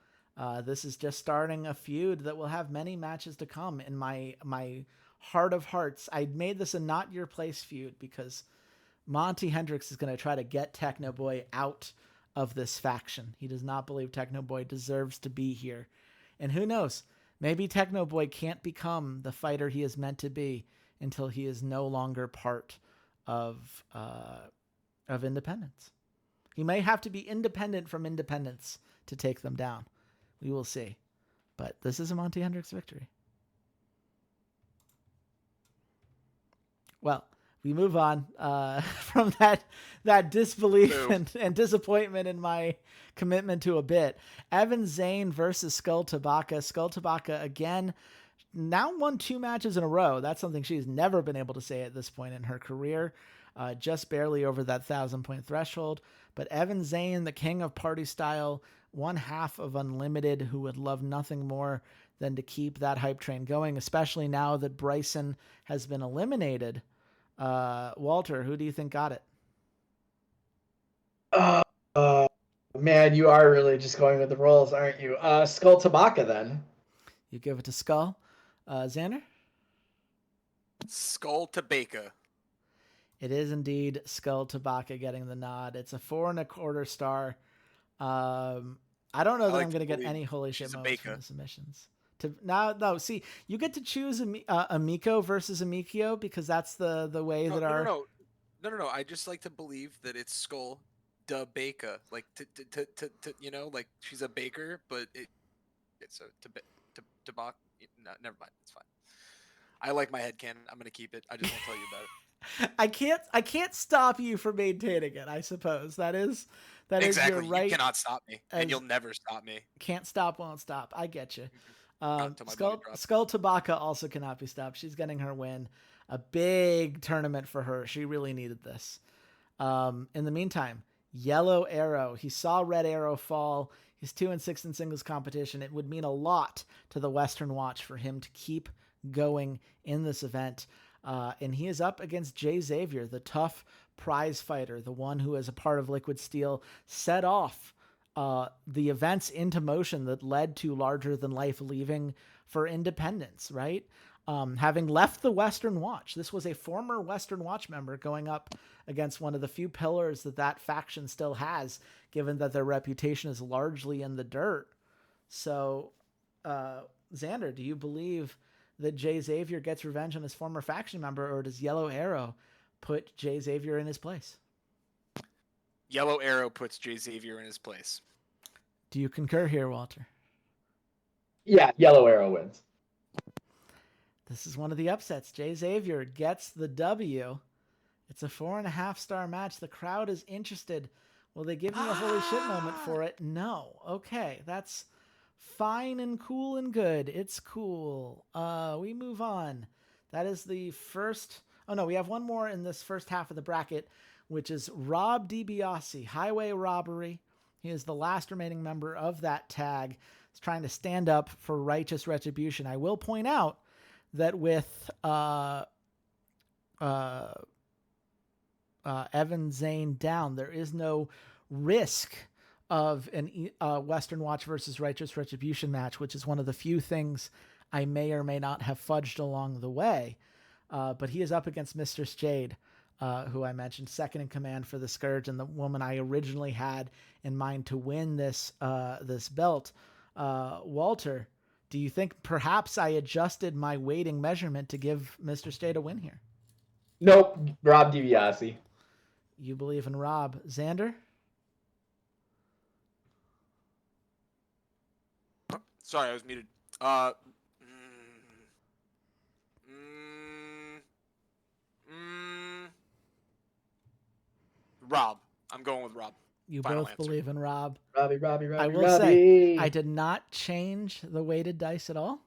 this is just starting a feud that will have many matches to come. In my heart of hearts, I made this a not your place feud because Monty Hendrix is going to try to get Techno Boy out of this faction. He does not believe Techno Boy deserves to be here. And who knows, maybe Techno Boy can't become the fighter he is meant to be until he is no longer part of Independence. He may have to be independent from Independence to take them down. We will see. But this is a Monty Hendricks victory. Well, we move on from that disbelief and disappointment in my commitment to a bit. Evan Zane versus Skull Tabaka. Skull Tabaka, again, now won 2 matches in a row. That's something she's never been able to say at this point in her career. Just barely over that 1,000-point threshold. But Evan Zane, the king of party style, one half of Unlimited, who would love nothing more than to keep that hype train going, especially now that Bryson has been eliminated. Walter, who do you think got it? Man, you are really just going with the rolls, aren't you? Skull Tabaka, then. You give it to Skull. Xander? Skull Tabaka. It is indeed Skull Tabaka getting the nod. It's a 4.25 star. I don't know that I'm going to get any holy shit moments from the submissions. No. See, you get to choose Amiko versus Amikio because that's the way that our. No. I just like to believe that it's Skull Tabaka, like like she's a baker, but it's a Tabak. No, never mind. It's fine. I like my headcanon. I'm going to keep it. I just won't tell you about it. I can't stop you from maintaining it, I suppose. That is exactly your right. You cannot stop me, and you'll never stop me. Can't stop, won't stop. I get you. Skull Tabaka also cannot be stopped. She's getting her win. A big tournament for her. She really needed this. In the meantime, Yellow Arrow. He saw Red Arrow fall. He's 2-6 in singles competition. It would mean a lot to the Western Watch for him to keep going in this event. And he is up against Jay Xavier, the tough prize fighter, the one who, as a part of Liquid Steel, set off the events into motion that led to Larger Than Life leaving for independence, right? Having left the Western Watch. This was a former Western Watch member going up against one of the few pillars that faction still has, given that their reputation is largely in the dirt. So, Xander, do you believe that Jay Xavier gets revenge on his former faction member, or does Yellow Arrow put Jay Xavier in his place? Yellow Arrow puts Jay Xavier in his place. Do you concur here, Walter? Yeah, Yellow Arrow wins. This is one of the upsets. Jay Xavier gets the W. It's a 4.5 star match. The crowd is interested. Will they give me a holy shit moment for it? No. Okay, that's fine and cool and good. It's cool. We move on. That is the first. Oh no, we have one more in this first half of the bracket, which is Rob DiBiase, Highway Robbery. He is the last remaining member of that tag. He's trying to stand up for righteous retribution. I will point out that with Evan Zane down, there is no risk of a Western Watch versus Righteous Retribution match, which is one of the few things I may or may not have fudged along the way. But he is up against Mr. Jade, who I mentioned, second in command for the Scourge, and the woman I originally had in mind to win this belt. Walter, do you think perhaps I adjusted my weighting measurement to give Mr. Jade a win here? Nope, Rob DiBiase. You believe in Rob. Xander? Sorry, I was muted. Rob. I'm going with Rob. You Final both answer. believe in Rob. Robbie. I will say, I did not change the weighted dice at all.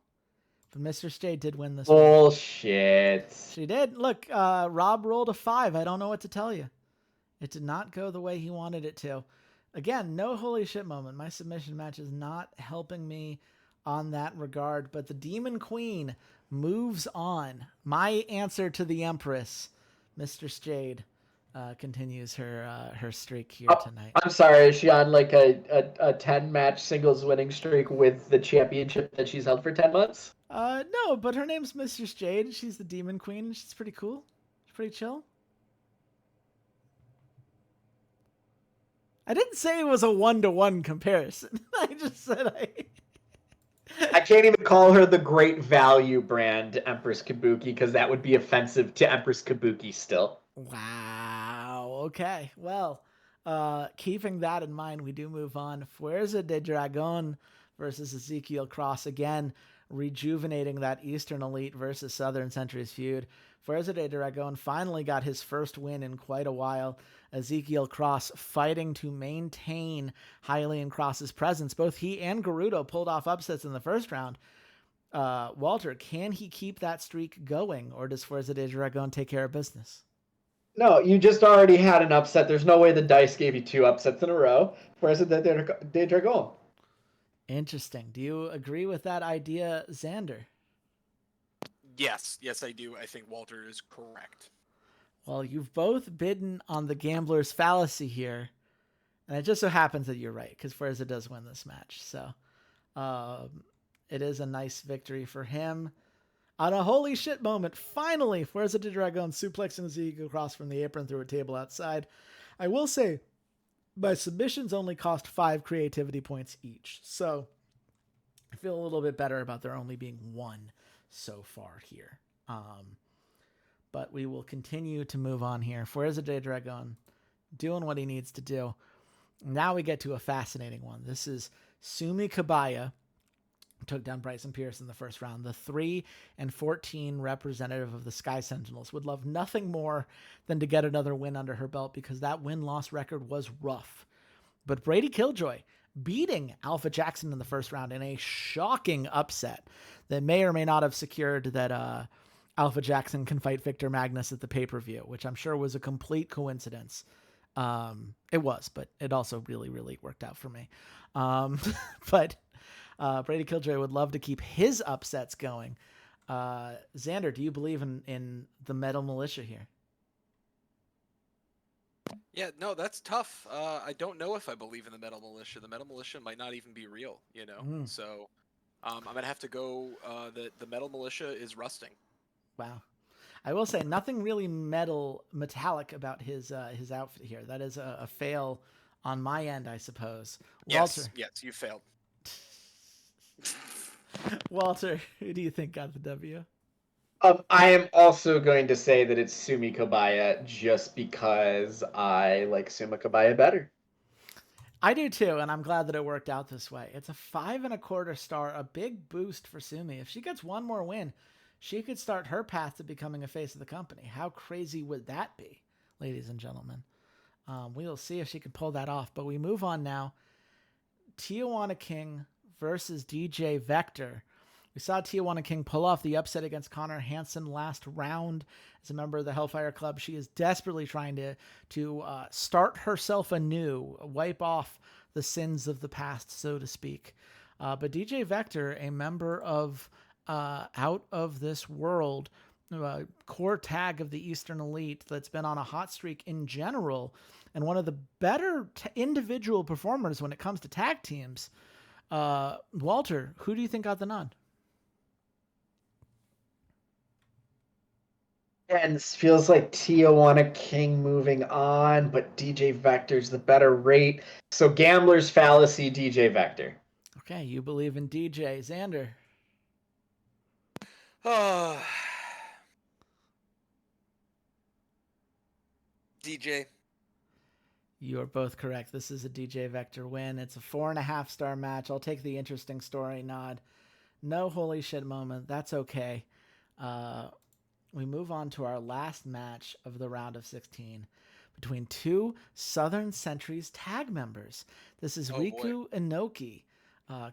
But Mr. Jade did win this one. Bullshit. She did. Look, Rob rolled a 5. I don't know what to tell you. It did not go the way he wanted it to. Again, no holy shit moment. My submission match is not helping me on that regard. But the Demon Queen moves on. My answer to the Empress, Mr. Jade, continues her streak here tonight. I'm sorry, is she on like a 10-match singles winning streak with the championship that she's held for 10 months? No, but her name's Mr. Jade. She's the Demon Queen, and she's pretty cool. She's pretty chill. I didn't say it was a 1-to-1 comparison. I just said I can't even call her the great value brand Empress Kabuki because that would be offensive to Empress Kabuki still. Wow. Okay. Well, keeping that in mind, we do move on. Fuerza de Dragon versus Ezekiel Cross. Again, rejuvenating that Eastern Elite versus Southern Sentries feud. Fuerza de Dragon finally got his first win in quite a while. Ezekiel Cross fighting to maintain Hylian Cross's presence. Both he and Gerudo pulled off upsets in the first round. Walter, can he keep that streak going, or does Fuerza de Dragon take care of business? No, you just already had an upset. There's no way the dice gave you 2 upsets in a row. Fuerza de Dragon. Interesting. Do you agree with that idea, Xander? Yes, I do. I think Walter is correct. Well, you've both bidden on the gambler's fallacy here, and it just so happens that you're right, because Fuerza does win this match. So it is a nice victory for him. On a holy shit moment, finally, Fuerza de Dragon suplexing Ezekiel Cross from the apron through a table outside. I will say, my submissions only cost 5 creativity points each, so I feel a little bit better about there only being 1 so far here. But we will continue to move on here. Fuerza de Dragon doing what he needs to do. Now we get to a fascinating one. This is Sumi Kabaya, took down Bryson Pierce in the first round. The 3-14 representative of the Sky Sentinels would love nothing more than to get another win under her belt, because that win-loss record was rough. But Brady Killjoy beating Alpha Jackson in the first round in a shocking upset that may or may not have secured that Alpha Jackson can fight Victor Magnus at the pay-per-view, which I'm sure was a complete coincidence. It was, but it also really, really worked out for me. But Brady Killjoy would love to keep his upsets going. Xander, do you believe in the Metal Militia here? Yeah, no, that's tough. I don't know if I believe in the Metal Militia. The Metal Militia might not even be real, you know? So I'm going to have to go the Metal Militia is rusting. Wow. I will say nothing really metallic about his outfit here. That is a fail on my end, I suppose. Walter. Yes, you failed. Walter, who do you think got the W? I am also going to say that it's Sumi Kabaya, just because I like Sumi Kabaya better. I do too, and I'm glad that it worked out this way. It's a 5.25 star, a big boost for Sumi. If she gets one more win, she could start her path to becoming a face of the company. How crazy would that be, ladies and gentlemen? We'll see if she can pull that off. But we move on now. Tijuana King versus DJ Vector. We saw Tijuana King pull off the upset against Connor Hansen last round. As a member of the Hellfire Club, she is desperately trying to start herself anew, wipe off the sins of the past, so to speak. But DJ Vector, a member of Out of This World, core tag of the Eastern Elite that's been on a hot streak in general, and one of the better individual performers when it comes to tag teams. Walter, who do you think got the nod? And this feels like Tijuana King moving on, but DJ Vector's the better rate. So Gambler's Fallacy, DJ Vector. Okay, you believe in DJ. Xander. DJ. You are both correct. This is a DJ Vector win. It's a 4.5 star match. I'll take the interesting story nod. No holy shit moment. That's okay. We move on to our last match of the round of 16 between 2 Southern Sentries tag members. This is Riku Inoki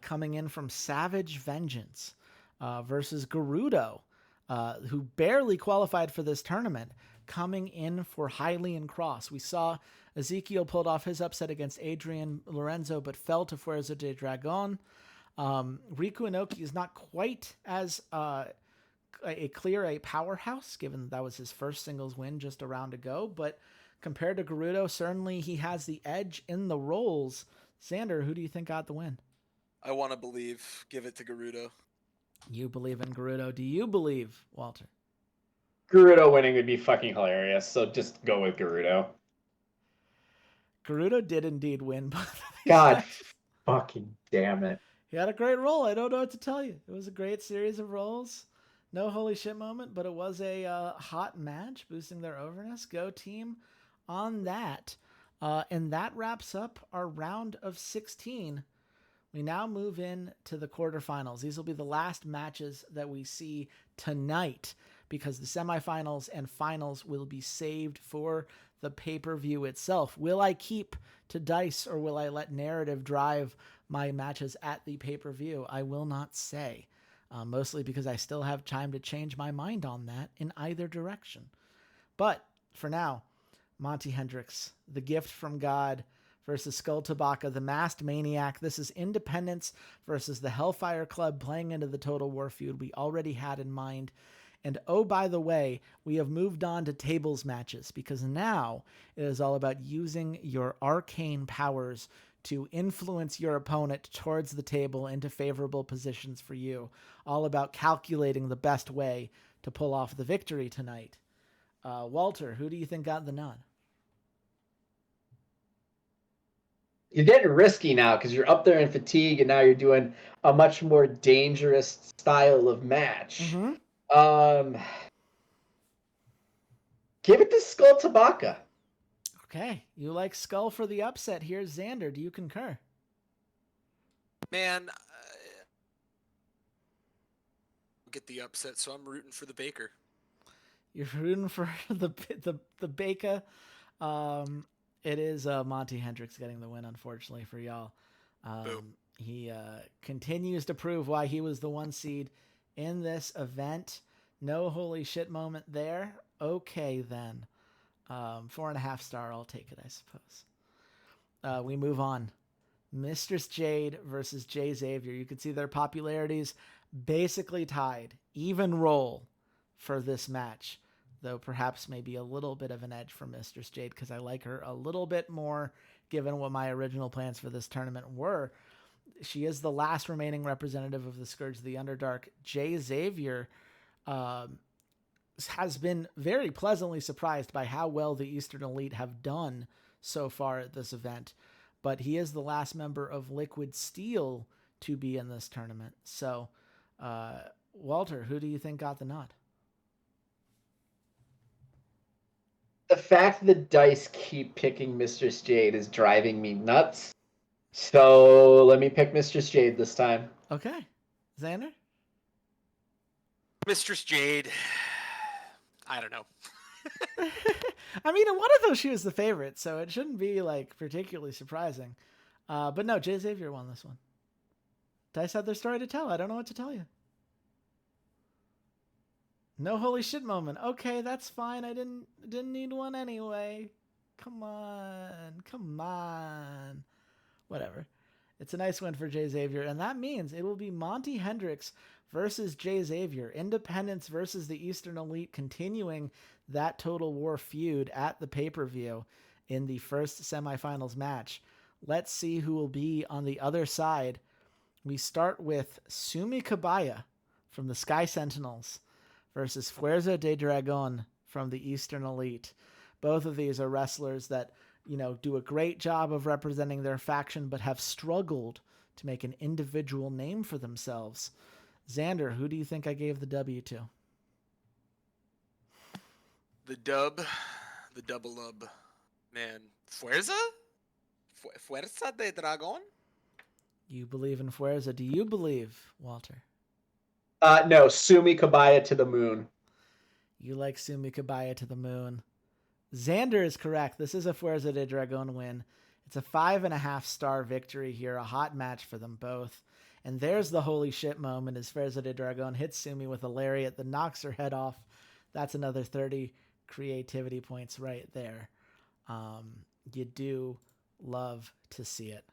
coming in from Savage Vengeance versus Gerudo, who barely qualified for this tournament, coming in for Hylian Cross. We saw Ezekiel pulled off his upset against Adrian Lorenzo, but fell to Fuerza de Dragon. Riku Inoki is not quite as a powerhouse, given that was his first singles win just a round ago, but compared to Gerudo, certainly he has the edge in the roles. Xander, who do you think got the win? I want to believe. Give it to Gerudo. You believe in Gerudo. Do you believe, Walter? Gerudo winning would be fucking hilarious, so just go with Gerudo. Gerudo did indeed win. God fucking damn it. He had a great roll. I don't know what to tell you. It was a great series of rolls. No holy shit moment, but it was a hot match, boosting their overness. Go team on that. And that wraps up our round of 16. we now move in to the quarterfinals. These will be the last matches that we see tonight because the semifinals and finals will be saved for the pay-per-view itself. Will I keep to dice or will I let narrative drive my matches at the pay-per-view? I will not say, mostly because I still have time to change my mind on that in either direction. But for now, Monty Hendrix, the gift from God, versus Skull Tabaka, the masked maniac. This is Independence versus the Hellfire Club, playing into the Total War feud we already had in mind. And oh, by the way, we have moved on to tables matches because now it is all about using your arcane powers to influence your opponent towards the table into favorable positions for you. All about calculating the best way to pull off the victory tonight. Walter, who do you think got the nod? You're getting risky now because you're up there in fatigue, and now you're doing a much more dangerous style of match. Mm-hmm. Give it to Skull Tabaka. Okay, you like Skull for the upset. Here's Xander. Do you concur? Man, get the upset, so I'm rooting for the Baker. You're rooting for the Baker. It is Monty Hendrix getting the win, unfortunately for y'all. He continues to prove why he was the 1 seed in this event. No holy shit moment there. Okay, then. 4.5 star, I'll take it, I suppose. We move on. Mistress Jade versus Jay Xavier. You can see their popularities basically tied. Even roll for this match, though perhaps maybe a little bit of an edge for Mistress Jade because I like her a little bit more given what my original plans for this tournament were. She is the last remaining representative of the Scourge of the Underdark. Jay Xavier has been very pleasantly surprised by how well the Eastern Elite have done so far at this event, but he is the last member of Liquid Steel to be in this tournament. So, Walter, who do you think got the nod? The fact the dice keep picking Mistress Jade is driving me nuts. So let me pick Mistress Jade this time. Okay. Xander? Mistress Jade. I don't know. I mean, in one of those, she was the favorite, so it shouldn't be like particularly surprising. But no, Jay Xavier won this one. Dice had their story to tell. I don't know what to tell you. No holy shit moment. Okay, that's fine. I didn't need one anyway. Come on. Whatever. It's a nice win for Jay Xavier, and that means it will be Monty Hendrix versus Jay Xavier. Independence versus the Eastern Elite, continuing that Total War feud at the pay-per-view in the first semifinals match. Let's see who will be on the other side. We start with Sumi Kabaya from the Sky Sentinels versus Fuerza de Dragon from the Eastern Elite. Both of these are wrestlers that, do a great job of representing their faction, but have struggled to make an individual name for themselves. Xander, who do you think I gave the W to? The double up. Man, Fuerza de Dragon? You believe in Fuerza. Do you believe, Walter? No, Sumi Kabaya to the moon. You like Sumi Kabaya to the moon. Xander is correct. This is a Fuerza de Dragon win. It's a 5.5 star victory here, a hot match for them both. And there's the holy shit moment as Fuerza de Dragon hits Sumi with a lariat that knocks her head off. That's another 30 creativity points right there. You do love to see it.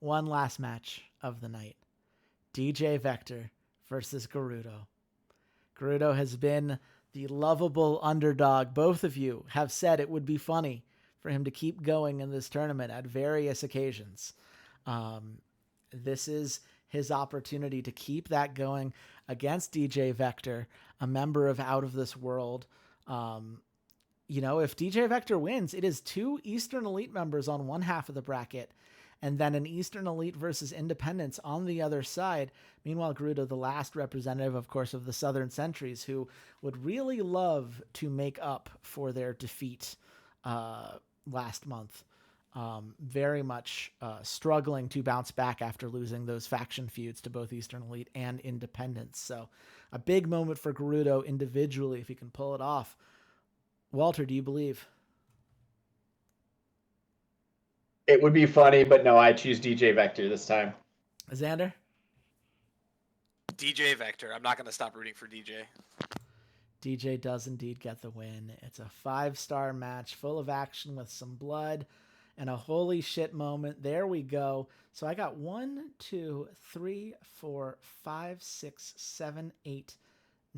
One last match of the night. DJ Vector versus Gerudo. Gerudo has been the lovable underdog. Both of you have said it would be funny for him to keep going in this tournament at various occasions. This is his opportunity to keep that going against DJ Vector, a member of Out of This World. If DJ Vector wins, it is 2 Eastern Elite members on one half of the bracket, and then an Eastern Elite versus Independence on the other side. Meanwhile, Gerudo, the last representative, of course, of the Southern Sentries, who would really love to make up for their defeat last month. very much struggling to bounce back after losing those faction feuds to both Eastern Elite and Independence. So a big moment for Gerudo individually if he can pull it off. Walter, do you believe? It would be funny, but no, I choose DJ Vector this time. Xander? DJ Vector. I'm not going to stop rooting for DJ. DJ does indeed get the win. It's a 5-star match full of action with some blood and a holy shit moment. There we go. So I got 1, 2, 3, 4, 5, 6, 7, 8,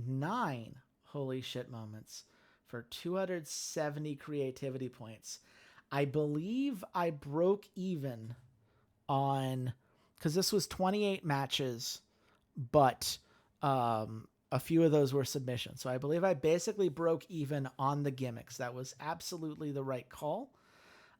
9 holy shit moments for 270 creativity points. I believe I broke even on, because this was 28 matches, but a few of those were submissions. So I believe I basically broke even on the gimmicks. That was absolutely the right call.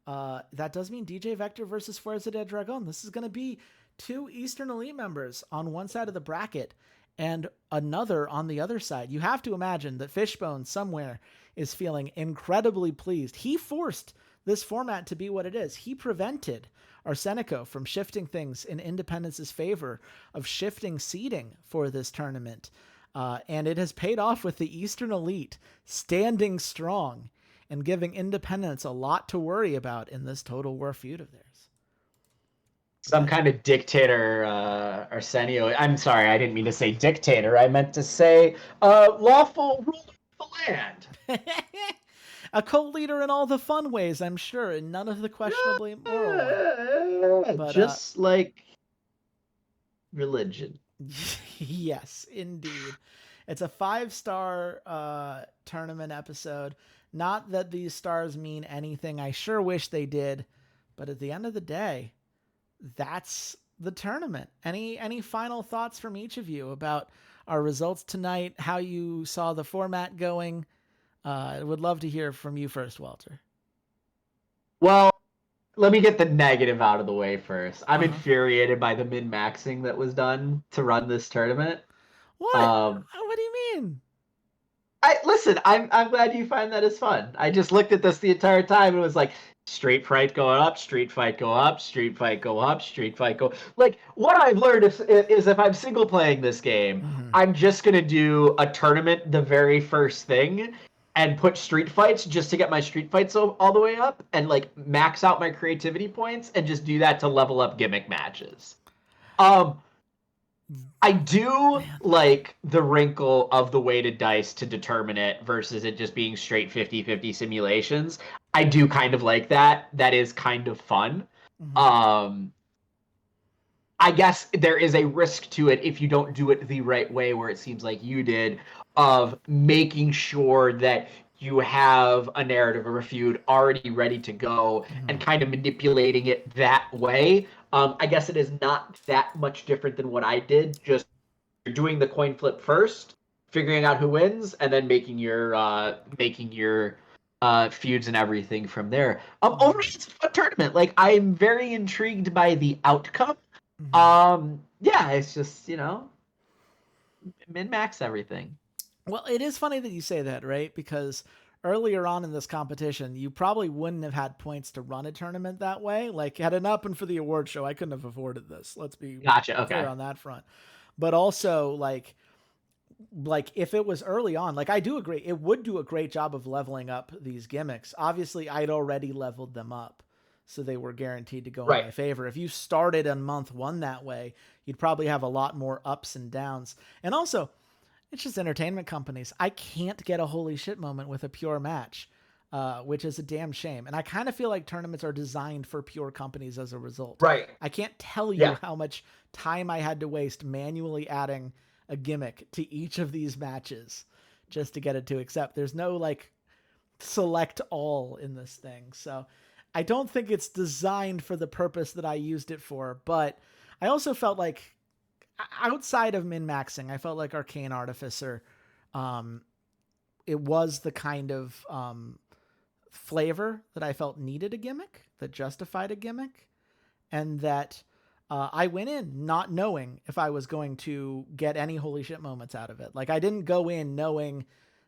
That does mean DJ Vector versus Fuerza del Dragon. This is going to be 2 Eastern Elite members on one side of the bracket and another on the other side. You have to imagine that Fishbone somewhere is feeling incredibly pleased. He forced this format to be what it is. He prevented Arsenico from shifting things in Independence's favor, of shifting seeding for this tournament. And it has paid off with the Eastern Elite standing strong and giving Independence a lot to worry about in this Total War feud of theirs. Some kind of dictator, Arsenio. I'm sorry, I didn't mean to say dictator. I meant to say lawful ruler of the land. A co-leader in all the fun ways, I'm sure, and none of the questionably moral ones. But, just like religion. Yes, indeed. It's a 5-star tournament episode. Not that these stars mean anything. I sure wish they did. But at the end of the day, that's the tournament. Any final thoughts from each of you about our results tonight, how you saw the format going? I would love to hear from you first, Walter. Well, let me get the negative out of the way first. I'm infuriated by the min-maxing that was done to run this tournament. What? What do you mean? I'm glad you find that as fun. I just looked at this the entire time and was like, street fight going up, street fight go up, street fight go up, street fight go. Like, what I've learned is if I'm single playing this game, I'm just gonna do a tournament the very first thing and put street fights just to get my street fights all the way up and like max out my creativity points and just do that to level up gimmick matches. I do like the wrinkle of the weighted dice to determine it versus it just being straight 50-50 simulations. I do kind of like that. That is kind of fun. I guess there is a risk to it if you don't do it the right way, where it seems like you did, of making sure that you have a narrative or a feud already ready to go and kind of manipulating it that way. I guess it is not that much different than what I did. Just you're doing the coin flip first, figuring out who wins, and then making your feuds and everything from there. Overall, it's a fun tournament. Like, I'm very intrigued by the outcome. Yeah, it's just, min-max everything. Well, it is funny that you say that, right? Because earlier on in this competition, you probably wouldn't have had points to run a tournament that way. Like, had it not been for the award show, I couldn't have afforded this. Let's be clear on that front. But also, like if it was early on, like, I do agree, it would do a great job of leveling up these gimmicks. Obviously, I'd already leveled them up, so they were guaranteed to go in my favor. If you started on month 1 that way, you'd probably have a lot more ups and downs. And also, it's just entertainment companies. I can't get a holy shit moment with a pure match, which is a damn shame. And I kind of feel like tournaments are designed for pure companies as a result. Right. I can't tell you how much time I had to waste manually adding a gimmick to each of these matches just to get it to accept. There's no like select all in this thing. So I don't think it's designed for the purpose that I used it for, but I also felt like outside of min-maxing, I felt like Arcane Artificer, it was the kind of flavor that I felt needed a gimmick, that justified a gimmick, and that I went in not knowing if I was going to get any holy shit moments out of it. Like, I didn't go in knowing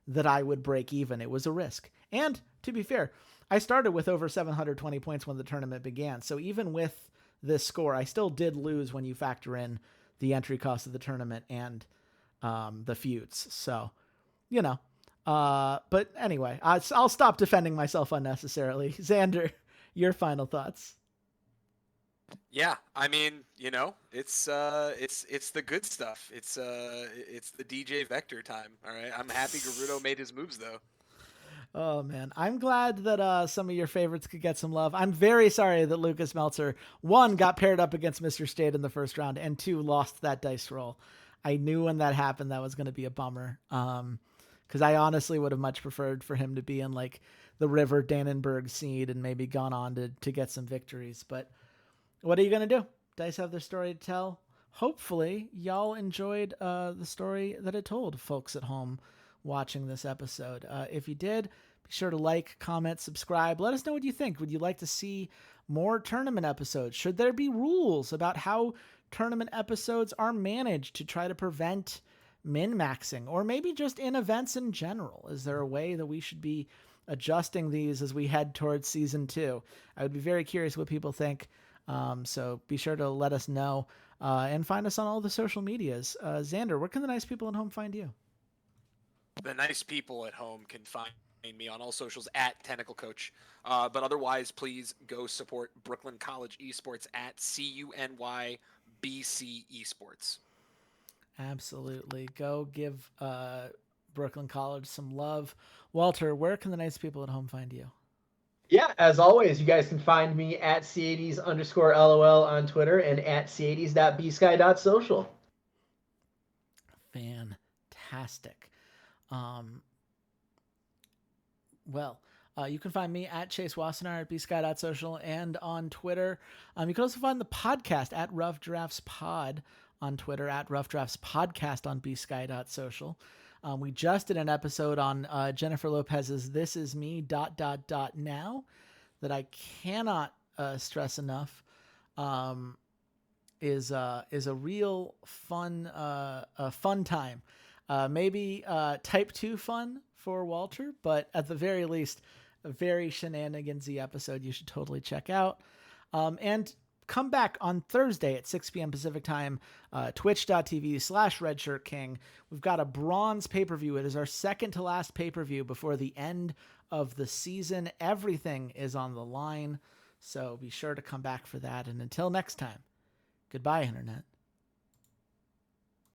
that I would break even. It was a risk. And to be fair, I started with over 720 points when the tournament began. So even with this score, I still did lose when you factor in the entry cost of the tournament and the feuds. So, you know, but anyway, I'll stop defending myself unnecessarily. Xander, your final thoughts. Yeah, I mean, you know, it's the good stuff. It's the DJ Vector time. All right, I'm happy Gerudo made his moves though. Oh man, I'm glad that some of your favorites could get some love. I'm very sorry that Lucas Meltzer, 1, got paired up against Mr. Stade in the first round, and 2, lost that dice roll. I knew when that happened that was going to be a bummer. Because I honestly would have much preferred for him to be in like the River Dannenberg seed and maybe gone on to get some victories. But what are you going to do? Dice have their story to tell. Hopefully, y'all enjoyed the story that it told, folks at home watching this episode. If you did, be sure to like, comment, subscribe. Let us know what you think. Would you like to see more tournament episodes? Should there be rules about how tournament episodes are managed to try to prevent min-maxing? Or maybe just in events in general? Is there a way that we should be adjusting these as we head towards season 2? I would be very curious what people think. So be sure to let us know and find us on all the social medias. Xander, where can the nice people at home find you? The nice people at home can find me on all socials at Tentacle Coach. But otherwise, please go support Brooklyn College Esports at CUNY BC Esports. Absolutely. Go give Brooklyn College some love. Walter, where can the nice people at home find you? Yeah, as always, you guys can find me at C80s_LOL on Twitter and at C80s.bsky.social. Fantastic. You can find me at Chase Wassenaar at bsky.social and on Twitter. You can also find the podcast at Rough Drafts Pod on Twitter, at Rough Drafts Podcast on bsky.social. We just did an episode on Jennifer Lopez's This Is Me ... now that I cannot stress enough is a real fun time. Maybe type 2 fun for Walter, but at the very least, a very shenanigansy episode you should totally check out. And come back on Thursday at 6 p.m. Pacific time, twitch.tv/RedShirtKing. We've got a bronze pay-per-view. It is our second to last pay-per-view before the end of the season. Everything is on the line, so be sure to come back for that. And until next time, goodbye, Internet.